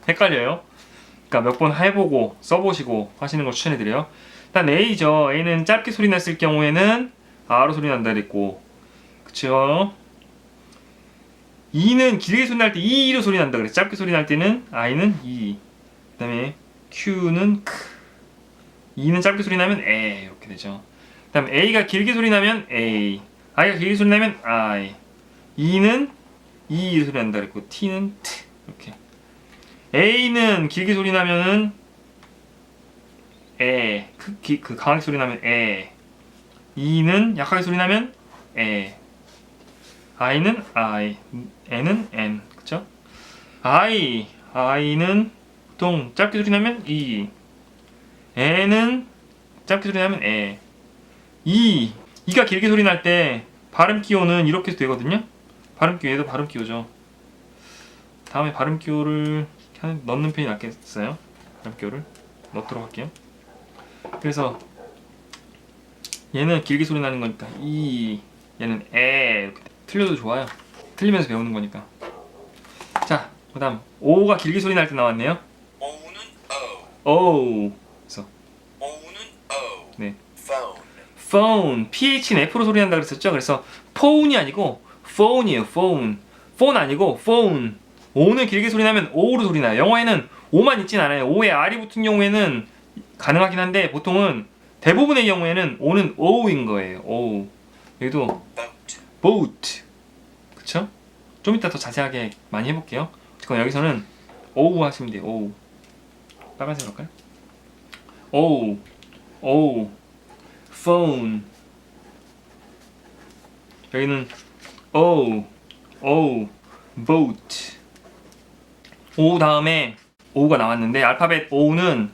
Speaker 1: 헷갈려요. 그러니까 몇 번 해보고 써보시고 하시는 걸 추천해드려요. 일단 A죠. A는 짧게 소리 났을 경우에는 R로 소리 난다 그랬고 그쵸? E는 길게 소리 날 때 E로 소리 난다 그랬죠. 짧게 소리 날 때는 I는 E. 그 다음에 Q는 K. E는 짧게 소리 나면 에 이렇게 되죠. 그 다음 A가 길게 소리 나면 A. I가 길게 소리 나면 I. E는 E 소리 난다 그랬고 T는 T. 이렇게. A는 길게 소리 나면은 에. 그 강하게 소리 나면 에. E는 약하게 소리 나면 에. I는 I. N은 N. 그쵸? I는 보통 짧게 소리 나면 E. N은 짧게 소리 나면 에. E가 길게 소리 날 때 발음 기호는 이렇게 되거든요. 발음 기호 얘도 발음 기호죠. 다음에 발음 기호를 넣는 편이 낫겠어요. 발음 기호를 넣도록 할게요. 그래서 얘는 길게 소리 나는 거니까 이, 얘는 에 이렇게 틀려도 좋아요. 틀리면서 배우는 거니까. 자, 그다음 오가 길게 소리 날 때 나왔네요.
Speaker 4: O는 O.
Speaker 1: 오. 그래서
Speaker 4: O는 O.
Speaker 1: 네.
Speaker 4: Phone.
Speaker 1: phone, ph는 f로 소리 난다 그랬었죠. 그래서 phone이 아니고 phone이에요. phone. phone 아니고 phone. o는 길게 소리 나면 o로 소리 나요. 영어에는 o만 있진 않아요. o에 r이 붙은 경우에는 가능하긴 한데 보통은 대부분의 경우에는 o는 o인 거예요. o. 여기도
Speaker 4: Boat.
Speaker 1: boat. 그쵸? 좀 이따 더 자세하게 많이 해볼게요. 지금 여기서는 o 하시면 돼요. o. 빨간색으로 할까요? o. o. phone. 여기는 o. o. boat. o 다음에 o가 나왔는데 알파벳 o는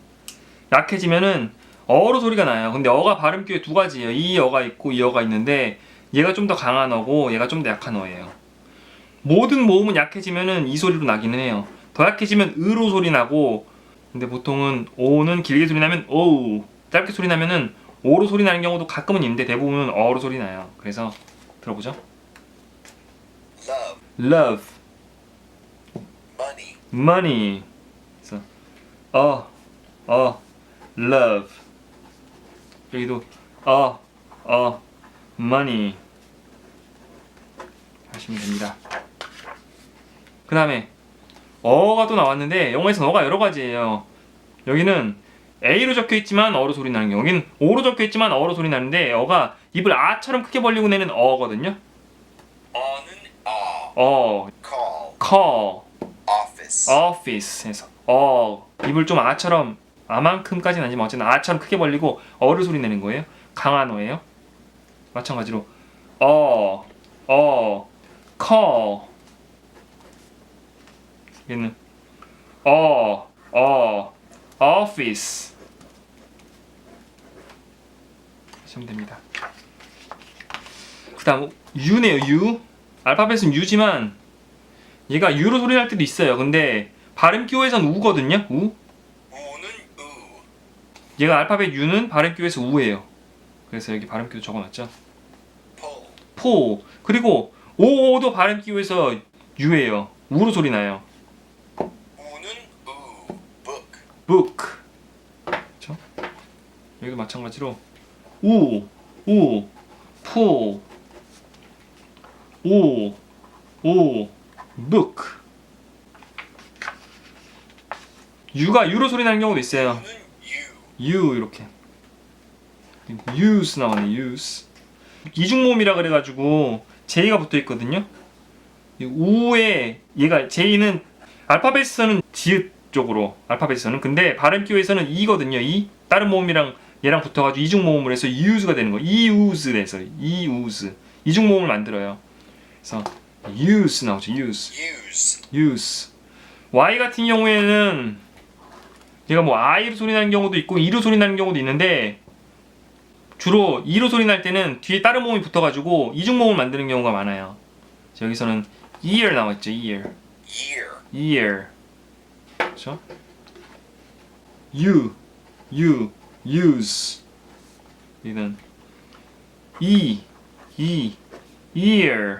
Speaker 1: 약해지면은 어로 소리가 나요. 근데 어가 발음 기회 두 가지예요. 이 어가 있고 이 어가 있는데 얘가 좀 더 강한 어고 얘가 좀 더 약한 어예요. 모든 모음은 약해지면은 이 소리로 나기는 해요. 더 약해지면 으로 소리 나고, 근데 보통은 오는 길게 소리 나면 오우, 짧게 소리 나면은 오로 소리 나는 경우도 가끔은 있는데 대부분은 어로 소리 나요. 그래서 들어보죠.
Speaker 4: Love.
Speaker 1: love,
Speaker 4: Money.
Speaker 1: money. 그래서 love. 여기도 money 하시면 됩니다. 그 다음에 어가 또 나왔는데 영어에서는 어가 여러 가지예요. 여기는 A로 적혀 있지만 어로 소리 나는 경우, 여기는 O로 적혀 있지만 어로 소리 나는데 어가 입을 아처럼 크게 벌리고 내는 어거든요.
Speaker 4: On은 A.
Speaker 1: 어,
Speaker 4: Call.
Speaker 1: call,
Speaker 4: Office.
Speaker 1: office에서 입을 좀 아처럼, 아만큼까지는 아니지만 어쨌든 아처럼 크게 벌리고 어를 소리 내는 거예요. 강한 어예요. 마찬가지로 call. 얘는 office 하시면 됩니다. 그 다음 U네요. U. 알파벳은 U지만 얘가 U로 소리 날 때도 있어요. 근데 발음 기호에선 우거든요. 우.
Speaker 4: 우는 U.
Speaker 1: 얘가 알파벳 U는 발음 기호에서 우예요. 그래서 여기 발음 기호 적어놨죠.
Speaker 4: Pull.
Speaker 1: 포. 그리고 오도 발음 기호에서 U예요. 우로 소리 나요.
Speaker 4: 우는 U. Book.
Speaker 1: book. 그렇죠? 여기도 마찬가지로 포, book. U가 U로 소리 나는 경우도 있어요.
Speaker 4: 우는 U.
Speaker 1: U 이렇게. use 나오네. use. 이중모음이라 그래가지고 J가 붙어 있거든요. 이 우에 얘가 J는 알파벳에서는 지읒 쪽으로, 알파벳에서는. 근데 발음 기호에서는 E거든요. E. 다른 모음이랑 얘랑 붙어가지고 이중 모음을 해서 use가 되는 거. use 돼서 use. 이중 모음을 만들어요. 그래서 use 나오죠. use. Y 같은 경우에는 얘가 뭐 I로 소리 나는 경우도 있고 E로 소리 나는 경우도 있는데 주로 E로 소리 날 때는 뒤에 다른 모음이 붙어가지고 이중 모음을 만드는 경우가 많아요. 여기서는 ear 나왔죠. ear. 그렇죠? use. 여기는 ear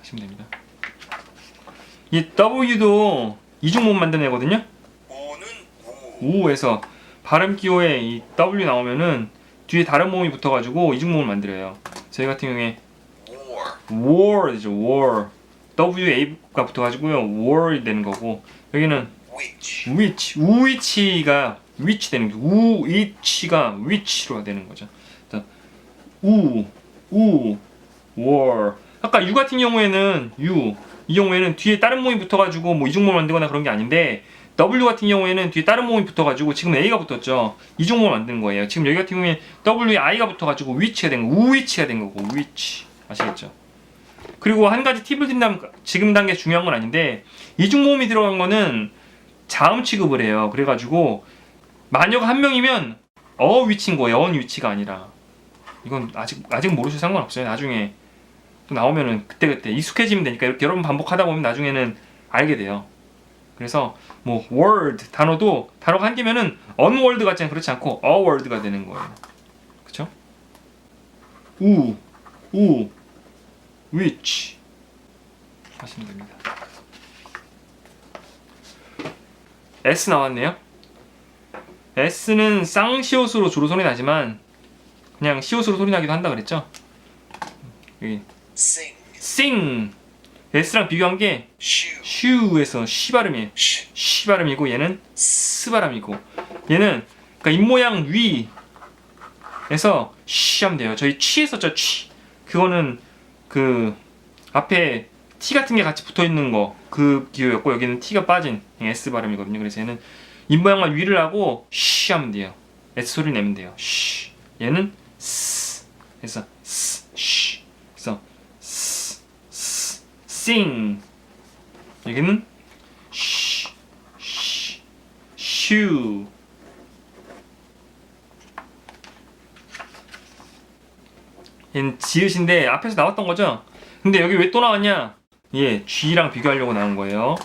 Speaker 1: 하시면 됩니다. 이 W도 이중 모음 만드는 애거든요.
Speaker 4: 우는 우.
Speaker 1: 우에서 발음 기호에 이 W 나오면은 뒤에 다른 모음이 붙어가지고 이중 모음을 만들어요. 저희 같은 경우에 war이죠. war. WA가 붙어가지고요. war이 되는 거고, 여기는
Speaker 4: Which.
Speaker 1: which가 which 되는 거. which가 which로 되는 거죠. war. 아까 U 같은 경우에는 이 경우에는 뒤에 다른 모음이 붙어가지고 뭐 이중모음 만들거나 그런 게 아닌데, W 같은 경우에는 뒤에 다른 모음이 붙어가지고 지금 A가 붙었죠. 이중모음 만드는 거예요. 지금 여기 같은 경우에 W에 I가 붙어가지고 which가 된 거, 우위치가 된 거고, which. 아시겠죠? 그리고 한 가지 팁을 드린다면, 지금 단계 중요한 건 아닌데, 이중모음이 들어간 거는 자음 취급을 해요. 그래가지고 만약 한 명이면 위치인 거예요. 위치가 아니라. 이건 아직 모르셔도 상관없어요. 나중에 또 나오면은 그때 익숙해지면 되니까 이렇게 여러 번 반복하다 보면 나중에는 알게 돼요. 그래서 뭐 word 단어가 한 개면은 unword 같지 않고 그렇지 않고 a word가 되는 거예요. 우, which 하시면 됩니다. S 나왔네요. S는 쌍시옷으로 주로 소리 나지만 그냥 시옷으로 소리 나기도 한다 그랬죠. 여기
Speaker 4: sing,
Speaker 1: sing S랑 비교한 게
Speaker 4: shoe,
Speaker 1: 슈에서 쉬 발음이에요.
Speaker 4: sh,
Speaker 1: 쉬 발음이고 얘는 스 발음이고 얘는 그러니까 입모양 위에서 쉬 하면 돼요. 저희 취 했었죠. 취 그거는 그 앞에 T 같은 게 같이 붙어 있는 거 그 기호였고 여기는 T가 빠진 S 발음이거든요. 그래서 얘는 입모양만 위를 하고 쉬 하면 돼요. S 소리 내면 돼요. 쉬 얘는 스 그래서 스 쉬 그래서 스 sing 여기는 쉬 슈 얘는 지읒인데 앞에서 나왔던 거죠. 근데 여기 왜 또 나왔냐? 예, G랑 비교하려고 나온 거예요.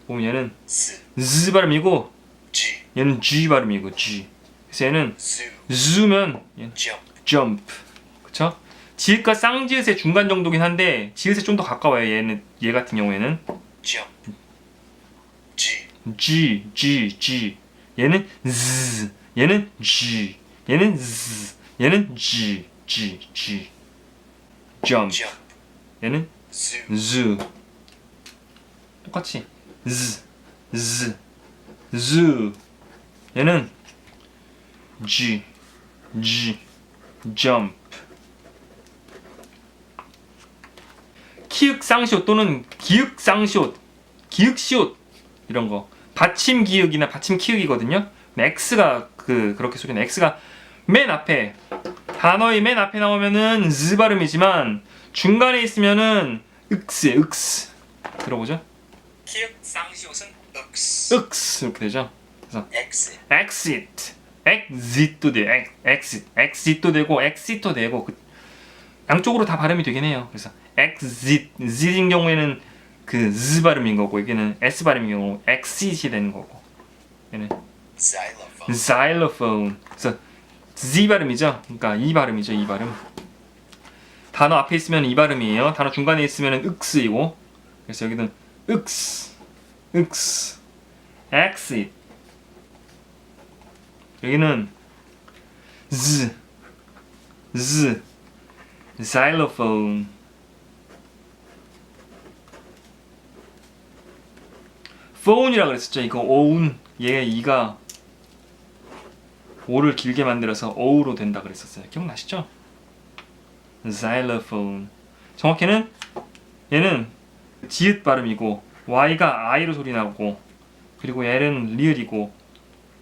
Speaker 1: 보면 얘는
Speaker 4: s,
Speaker 1: Z 발음이고
Speaker 4: g,
Speaker 1: 얘는 G 발음이고 G. 그래서 얘는
Speaker 4: zoo,
Speaker 1: Z면 얘는
Speaker 4: jump,
Speaker 1: jump. 그쵸? 지읒과 쌍지읒의 중간 정도긴 한데 지읒에 좀 더 가까워요. 얘 같은 경우에는
Speaker 4: jump, g,
Speaker 1: G. 얘는 Z. 얘는 G. 얘는 Z. 얘는 G. jump.
Speaker 4: jump,
Speaker 1: 얘는
Speaker 4: zoo,
Speaker 1: Z. 똑같이 Z. 얘는 G. jump. 키읔 쌍시옷 또는 기역 쌍시옷, 기역 시옷 이런 거 받침 기역이나 받침 키읔이거든요. X가 그렇게 소리는 X가 맨 앞에 단어의 맨 앞에 나오면은 Z 발음이지만 중간에 있으면은 윽스예요. 윽스. 들어보죠? 키읔 쌍시옷은
Speaker 4: x,
Speaker 1: 윽스 이렇게 되죠. 그래서
Speaker 4: exit,
Speaker 1: exit도 돼요. exit도 되고 exit도 되고 양쪽으로 다 발음이 되긴 해요. 그래서 z인 경우에는 그 z 발음인 거고 여기는 s 발음인 경우 exit이 되는 거고 얘는
Speaker 4: xylophone,
Speaker 1: xylophone. 그래서 z 발음이죠. 그러니까 이 발음이죠. 이 발음. 단어 앞에 있으면 이 발음이에요. 단어 중간에 있으면 윽스이고 그래서 여기는 윽스 exit 여기는 z xylophone. phone이라 그랬었죠. 이거 오운 얘 이가 오를 길게 만들어서 어우로 된다 그랬었어요. 기억나시죠? xylophone. 정확히는 얘는 지읒 발음이고 y가 i로 소리 나고 그리고 얘는 리을이고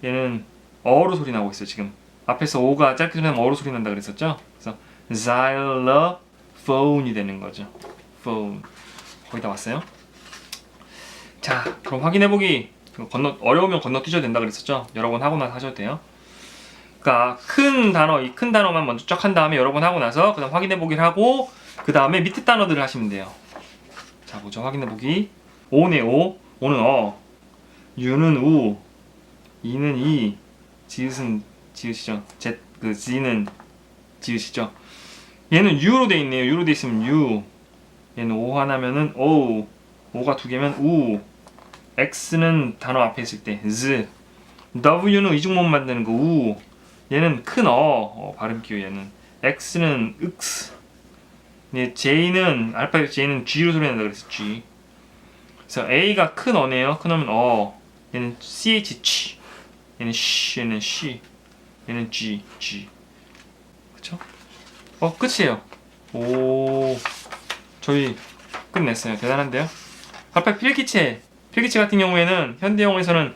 Speaker 1: 얘는 어로 소리 나고 있어요. 지금 앞에서 오가 짧게 소리 나면 어로 소리 난다 그랬었죠. 그래서 xylophone이 되는 거죠. phone. 거의 다 왔어요. 자, 그럼 확인해보기. 어려우면 건너뛰셔도 된다 그랬었죠. 여러 번 하고 나서 하셔도 돼요. 그러니까 이 큰 단어만 먼저 쫙 한 다음에 여러 번 하고 나서 그 다음 확인해보기를 하고 그 다음에 밑에 단어들을 하시면 돼요. 자, 보죠. 확인해보기. 오네 오, 오는 어, 유는 우, 이는 이, 지읒은 지읒이죠. 지는 지읒이죠. 얘는 유로 돼 있네요. 유로 돼 있으면 유. 얘는 오 하나면은 오. 오가 두 개면 우. X는 단어 앞에 있을 때 z. W는 이중문 만드는 거 우. 얘는 큰 발음 기호 얘는. X는 윽스. J는 알파벳 J는 G로 소리 난다 그랬어. G. 그래서 A가 큰 어네요. 큰 어면 어. 얘는 CH 치. 얘는 쉬. 얘는 쉬. 얘는 G. 그쵸? 끝이에요. 오. 저희 끝냈어요. 대단한데요? 알파벳 필기체 같은 경우에는 현대영어에서는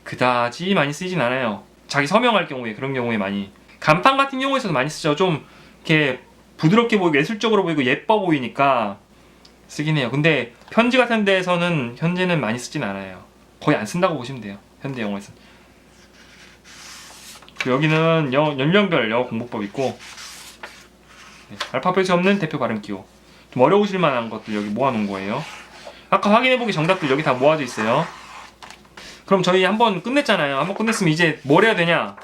Speaker 1: 그다지 많이 쓰이진 않아요. 자기 서명할 경우에 그런 경우에 많이. 간판 같은 경우에서도 많이 쓰죠. 좀 이렇게 부드럽게 보이고 예술적으로 보이고 예뻐 보이니까 쓰긴 해요. 근데 편지 같은 데에서는 현재는 많이 쓰진 않아요. 거의 안 쓴다고 보시면 돼요. 현대영어에서는. 여기는 연령별 영어 공부법 있고 알파벳이 없는 대표 발음 기호. 좀 어려우실 만한 것들 여기 모아놓은 거예요. 아까 확인해보기 정답들 여기 다 모아져 있어요. 그럼 저희 한번 끝냈잖아요. 한번 끝냈으면 이제 뭘 해야 되냐?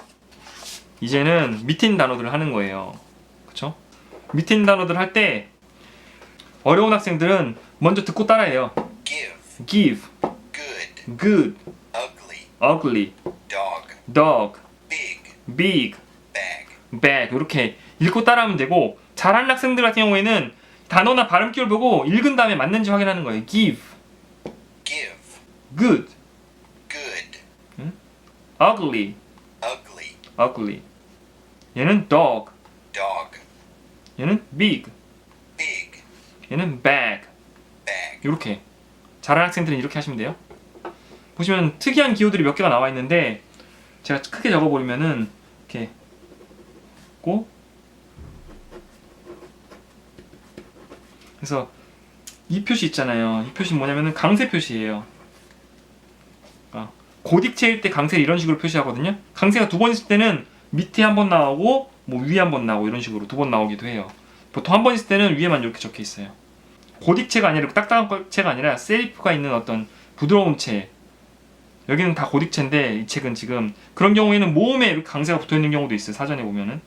Speaker 1: 이제는 밑에 있는 단어들을 하는 거예요. 그쵸? 밑에 있는 단어들 할 때 어려운 학생들은 먼저 듣고 따라해요.
Speaker 4: give,
Speaker 1: give,
Speaker 4: good,
Speaker 1: good,
Speaker 4: ugly,
Speaker 1: ugly,
Speaker 4: dog,
Speaker 1: dog,
Speaker 4: big,
Speaker 1: big,
Speaker 4: bag,
Speaker 1: bag 이렇게 읽고 따라하면 되고 잘하는 학생들 같은 경우에는 단어나 발음 기호를 보고 읽은 다음에 맞는지 확인하는 거예요. give,
Speaker 4: give,
Speaker 1: good,
Speaker 4: good,
Speaker 1: ugly,
Speaker 4: ugly,
Speaker 1: ugly. 얘는 dog,
Speaker 4: dog,
Speaker 1: 얘는 big,
Speaker 4: big,
Speaker 1: 얘는 bag.
Speaker 4: bag,
Speaker 1: 이렇게 잘하는 학생들은 이렇게 하시면 돼요. 보시면 특이한 기호들이 몇 개가 나와 있는데 제가 크게 적어버리면은 이렇게 있고 그래서 이 표시 있잖아요. 이 표시는 뭐냐면은 강세 표시예요. 그러니까 고딕체일 때 강세를 이런 식으로 표시하거든요. 강세가 두 번 있을 때는 밑에 한 번 나오고 뭐 위에 한 번 나오고 이런 식으로 두 번 나오기도 해요. 보통 한 번 있을 때는 위에만 이렇게 적혀 있어요. 고딕체가 아니라 딱딱한 체가 아니라 세리프가 있는 어떤 부드러운 체. 여기는 다 고딕체인데 이 책은 지금 그런 경우에는 모음에 이렇게 강세가 붙어 있는 경우도 있어요. 사전에 보면은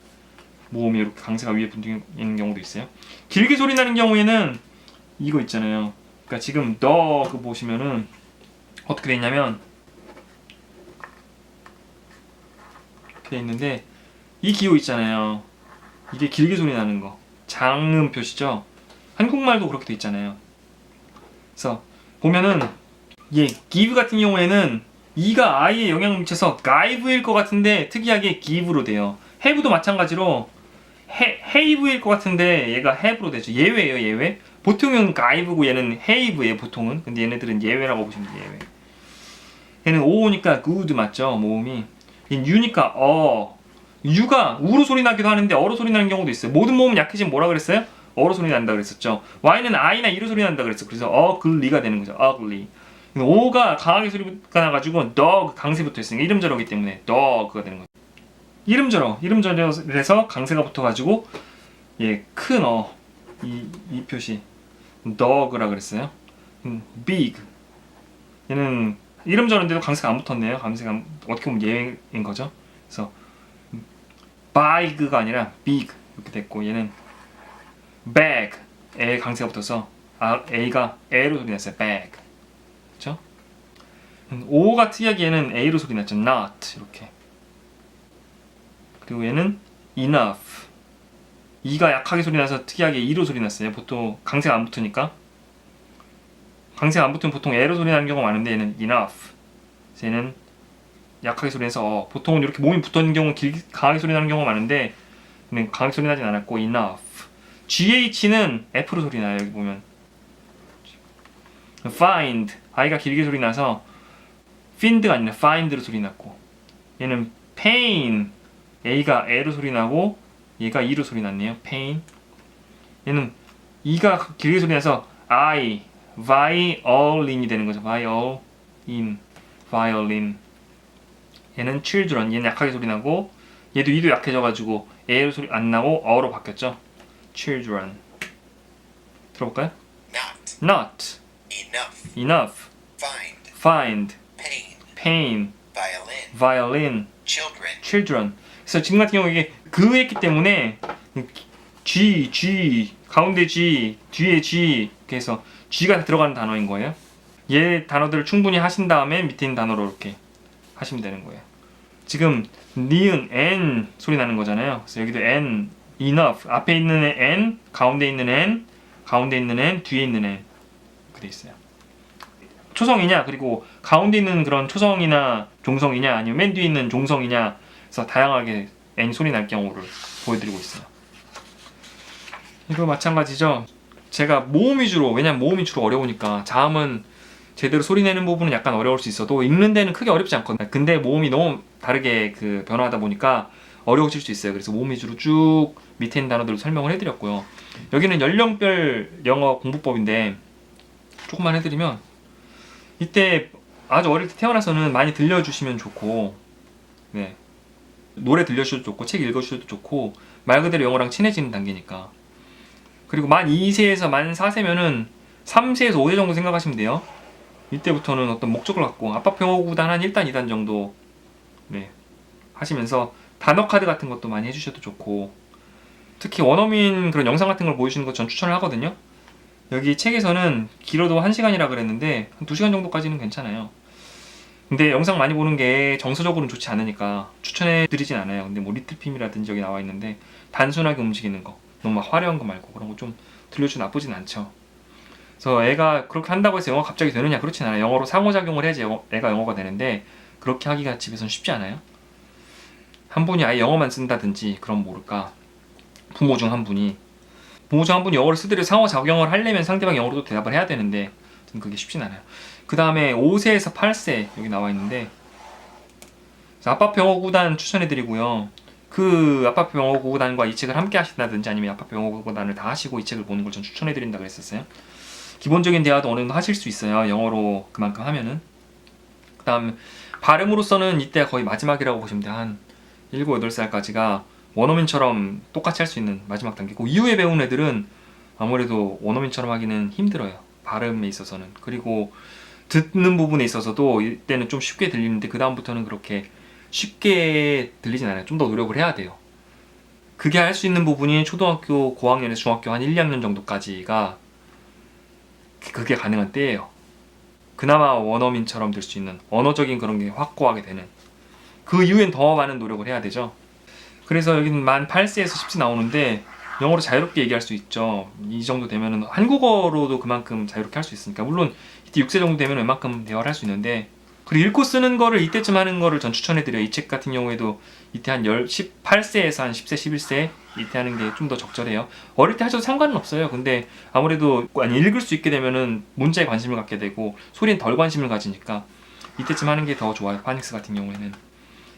Speaker 1: 모음이 이렇게 강세가 위에 붙어 있는 경우도 있어요. 길게 소리 나는 경우에는 이거 있잖아요. 그러니까 지금 더 그 보시면은 어떻게 돼 있냐면 이렇게 돼 있는데 이 기호 있잖아요. 이게 길게 소리 나는 거 장음 표시죠. 한국말도 그렇게 돼 있잖아요. 그래서 보면은 예, give 같은 경우에는 이가 I에 영향을 미쳐서 give일 것 같은데 특이하게 give로 돼요. have도 마찬가지로 have일 것 같은데 얘가 have로 되죠. 예외예요, 예외. 보통은 give고 얘는 have예요, 보통은. 근데 얘네들은 예외라고 보시면 돼요, 예외. 얘는 o니까 good 맞죠, 모음이. 얘는 u니까 u가 우로 소리 나기도 하는데 어로 소리 나는 경우도 있어요. 모든 모음은 약해지면 뭐라 그랬어요? 어로 소리 난다 그랬었죠. y는 i나 e로 소리 난다 그랬어. 그래서 ugly가 되는 거죠. ugly. o가 강하게 소리가 나가지고 dog 강세 붙어 있으니까 이름절어기 때문에 dog가 되는 거죠. 이름절어에서 강세가 붙어가지고 예, 큰 이 표시 dog라 그랬어요. big 얘는 이름절어인데도 강세가 안 붙었네요. 강세가 어떻게 보면 예외인 거죠. 그래서 big가 아니라 big 이렇게 됐고 얘는 bag 에 강세가 붙어서 a가 a로 소리 났어요. bag 그렇죠? o가 특이하게 얘는 a로 소리 났죠. not 이렇게. 그리고 얘는 enough e가 약하게 소리 나서 특이하게 e로 소리 났어요. 보통 강세가 안 붙으니까 강세가 안 붙으면 보통 e로 소리 나는 경우가 많은데 얘는 enough 그래서 얘는 약하게 소리 내서 보통은 이렇게 몸이 붙어있는 경우 강하게 소리 나는 경우가 많은데 얘는 강하게 소리 나진 않았고 enough GH는 F로 소리 나요. 여기 보면 find I가 길게 소리 나서 find가 아니라 find로 소리 났고 얘는 pain A가 L로 소리 나고 얘가 E로 소리 났네요. pain 얘는 E가 길게 소리 나서 I violin이 되는 거죠. violin 얘는 children 얘는 약하게 소리 나고 얘도 E도 약해져가지고 A로 소리 안 나고 어로 바뀌었죠. children 들어볼까요?
Speaker 4: not,
Speaker 1: not
Speaker 4: enough,
Speaker 1: enough find pain
Speaker 4: violin,
Speaker 1: violin children 그래서 지금 같은 경우에 이게 그 했기 때문에 G 가운데 G 뒤에 G 그래서 G가 들어가는 단어인 거예요. 얘 단어들을 충분히 하신 다음에 밑에 있는 단어로 이렇게 하시면 되는 거예요. 지금 니은 N 소리 나는 거잖아요. 그래서 여기도 N enough 앞에 있는 N 가운데 있는 N 가운데 있는 N 뒤에 있는 N 이렇게 돼 있어요. 초성이냐 그리고 가운데 있는 그런 초성이나 종성이냐 아니면 맨 뒤에 있는 종성이냐 그래서 다양하게 N 소리 날 경우를 보여드리고 있어요. 이거 마찬가지죠. 제가 모음 위주로 왜냐면 모음 위주로 어려우니까 자음은 제대로 소리 내는 부분은 약간 어려울 수 있어도 읽는 데는 크게 어렵지 않거든요. 근데 모음이 너무 다르게 변화하다 보니까 어려우실 수 있어요. 그래서 모음 위주로 쭉 밑에 있는 단어들을 설명을 해드렸고요. 여기는 연령별 영어 공부법인데 조금만 해드리면 이때 아주 어릴 때 태어나서는 많이 들려주시면 좋고 네. 노래 들려주셔도 좋고 책 읽어주셔도 좋고 말 그대로 영어랑 친해지는 단계니까 그리고 만 2세에서 만 4세면은 3세에서 5세 정도 생각하시면 돼요. 이때부터는 어떤 목적을 갖고 아빠 영어 구단 한 1단 2단 정도 네. 하시면서 단어 카드 같은 것도 많이 해주셔도 좋고 특히 원어민 그런 영상 같은 걸 보여주는 거 전 추천을 하거든요. 여기 책에서는 길어도 1시간이라 그랬는데 한 2시간 정도까지는 괜찮아요. 근데 영상 많이 보는 게 정서적으로는 좋지 않으니까 추천해 드리진 않아요. 근데 뭐 리틀핌이라든지 여기 나와 있는데 단순하게 움직이는 거, 너무 막 화려한 거 말고 그런 거 좀 들려주면 나쁘진 않죠. 그래서 애가 그렇게 한다고 해서 영어가 갑자기 되느냐, 그렇진 않아요. 영어로 상호작용을 해야지 애가 영어가 되는데 그렇게 하기가 집에서는 쉽지 않아요. 한 분이 아예 영어만 쓴다든지 그럼 모를까, 부모 중 한 분이 영어를 쓰더라도 상호작용을 하려면 상대방 영어로도 대답을 해야 되는데 그게 쉽진 않아요. 그 다음에 5세에서 8세 여기 나와 있는데 아빠표 영어 구단 추천해드리고요. 그 아빠표 영어 구단과 이 책을 함께 하신다든지 아니면 아빠표 영어 구단을 다 하시고 이 책을 보는 걸 전 추천해드린다 그랬었어요. 기본적인 대화도 어느 정도 하실 수 있어요. 영어로 그만큼 하면은. 그 다음 발음으로서는 이때가 거의 마지막이라고 보시면 돼요. 한 7, 8살까지가 원어민처럼 똑같이 할 수 있는 마지막 단계고, 이후에 배운 애들은 아무래도 원어민처럼 하기는 힘들어요. 발음에 있어서는. 그리고 듣는 부분에 있어서도 이때는 좀 쉽게 들리는데 그 다음부터는 그렇게 쉽게 들리진 않아요. 좀 더 노력을 해야 돼요. 그게 할 수 있는 부분이 초등학교 고학년에서 중학교 한 1, 2학년 정도까지가 그게 가능한 때예요. 그나마 원어민처럼 될 수 있는 언어적인 그런 게 확고하게 되는. 그 이후엔 더 많은 노력을 해야 되죠. 그래서 여기는 만 8세에서 10세 나오는데 영어로 자유롭게 얘기할 수 있죠. 이 정도 되면은 한국어로도 그만큼 자유롭게 할 수 있으니까. 물론 이때 6세 정도 되면 웬만큼 대화를 할 수 있는데, 그리고 읽고 쓰는 거를 이때쯤 하는 거를 전 추천해드려요. 이 책 같은 경우에도 이때 한 18세에서 한 10세, 11세 이때 하는 게 좀 더 적절해요. 어릴 때 하셔도 상관은 없어요. 근데 아무래도 읽을 수 있게 되면은 문자에 관심을 갖게 되고 소리엔 덜 관심을 가지니까 이때쯤 하는 게 더 좋아요. 파닉스 같은 경우에는.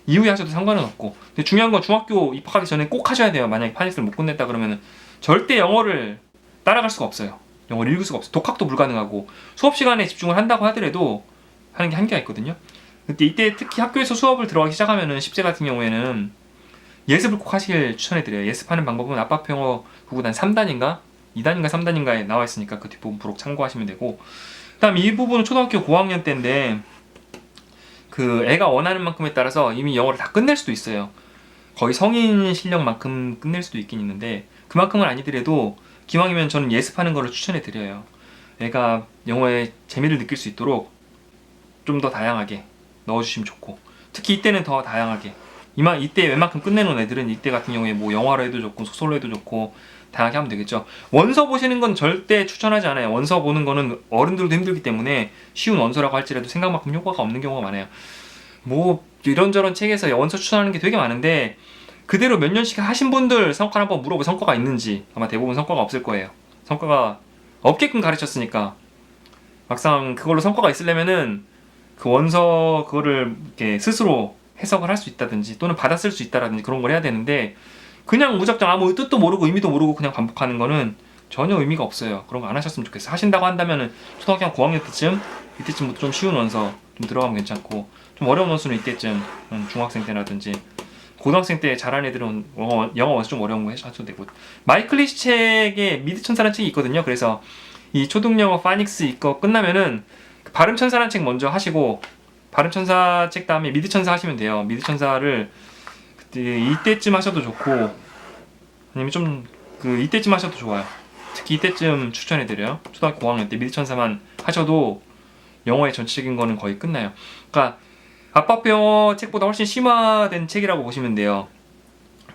Speaker 1: 이후에 하셔도 상관은 없고. 근데 중요한 건 중학교 입학하기 전에 꼭 하셔야 돼요. 만약에 파닉스를 못 끝냈다 그러면은 절대 영어를 따라갈 수가 없어요. 영어를 읽을 수가 없어요. 독학도 불가능하고 수업 시간에 집중을 한다고 하더라도 하는 게 한계가 있거든요. 근데 이때 특히 학교에서 수업을 들어가기 시작하면은 10세 같은 경우에는 예습을 꼭 하시길 추천해드려요. 예습하는 방법은 아빠표 영어 구구단 3단인가? 2단인가 3단인가에 나와 있으니까 그 뒷부분 부록 참고하시면 되고, 그 다음 이 부분은 초등학교 고학년 때인데 그 애가 원하는 만큼에 따라서 이미 영어를 다 끝낼 수도 있어요. 거의 성인 실력만큼 끝낼 수도 있긴 있는데 그만큼은 아니더라도 기왕이면 저는 예습하는 거를 추천해드려요. 애가 영어에 재미를 느낄 수 있도록 좀 더 다양하게 넣어주시면 좋고, 특히 이때는 더 다양하게 이때 웬만큼 끝내놓은 애들은 이때 같은 경우에 뭐 영화로 해도 좋고 소설로 해도 좋고 다양하게 하면 되겠죠. 원서 보시는 건 절대 추천하지 않아요. 원서 보는 거는 어른들도 힘들기 때문에 쉬운 원서라고 할지라도 생각만큼 효과가 없는 경우가 많아요. 뭐 이런저런 책에서 원서 추천하는 게 되게 많은데 그대로 몇 년씩 하신 분들 성과를 한번 물어보고 성과가 있는지, 아마 대부분 성과가 없을 거예요. 성과가 없게끔 가르쳤으니까 막상 그걸로 성과가 있으려면은 그 원서 그거를 이렇게 스스로 해석을 할 수 있다든지 또는 받아 쓸 수 있다라든지 그런 걸 해야 되는데 그냥 무작정 아무 뜻도 모르고 의미도 모르고 그냥 반복하는 거는 전혀 의미가 없어요. 그런 거 안 하셨으면 좋겠어요. 하신다고 한다면은 초등학교 한 고학년 때쯤, 이때쯤부터 좀 쉬운 원서 좀 들어가면 괜찮고, 좀 어려운 원서는 이때쯤 중학생 때라든지 고등학생 때 잘하는 애들은 영어 원서 좀 어려운 거 하셔도 되고. 마이클 리시 책에 미드천사라는 책이 있거든요. 그래서 이 초등영어 파닉스 이거 끝나면은 발음천사라는 책 먼저 하시고 발음천사 책 다음에 미드천사 하시면 돼요. 미드천사를 그때 이때쯤 하셔도 좋고 아니면 좀 이때쯤 하셔도 좋아요. 특히 이때쯤 추천해드려요. 초등학교 고학년 때 미드천사만 하셔도 영어의 전체적인 거는 거의 끝나요. 그러니까 아빠표 영어 책보다 훨씬 심화된 책이라고 보시면 돼요.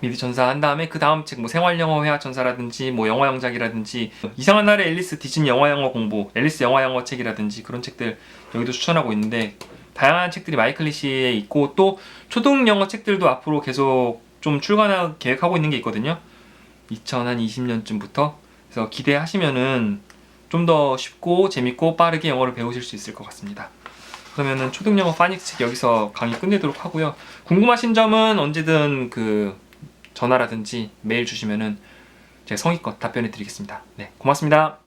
Speaker 1: 미드천사 한 다음에 그 다음 책 뭐 생활영어 회화천사라든지 뭐 영어영작이라든지 이상한 날의 앨리스 디즈니 영화영어 공부, 앨리스 영화영어 책이라든지 그런 책들 여기도 추천하고 있는데 다양한 책들이 마이클 리시에 있고, 또 초등영어 책들도 앞으로 계속 좀 출간할 계획하고 있는 게 있거든요. 2020년쯤부터. 그래서 기대하시면은 좀 더 쉽고 재밌고 빠르게 영어를 배우실 수 있을 것 같습니다. 그러면은 초등영어 파닉스 책 여기서 강의 끝내도록 하고요. 궁금하신 점은 언제든 전화라든지 메일 주시면은 제가 성의껏 답변해 드리겠습니다. 네, 고맙습니다.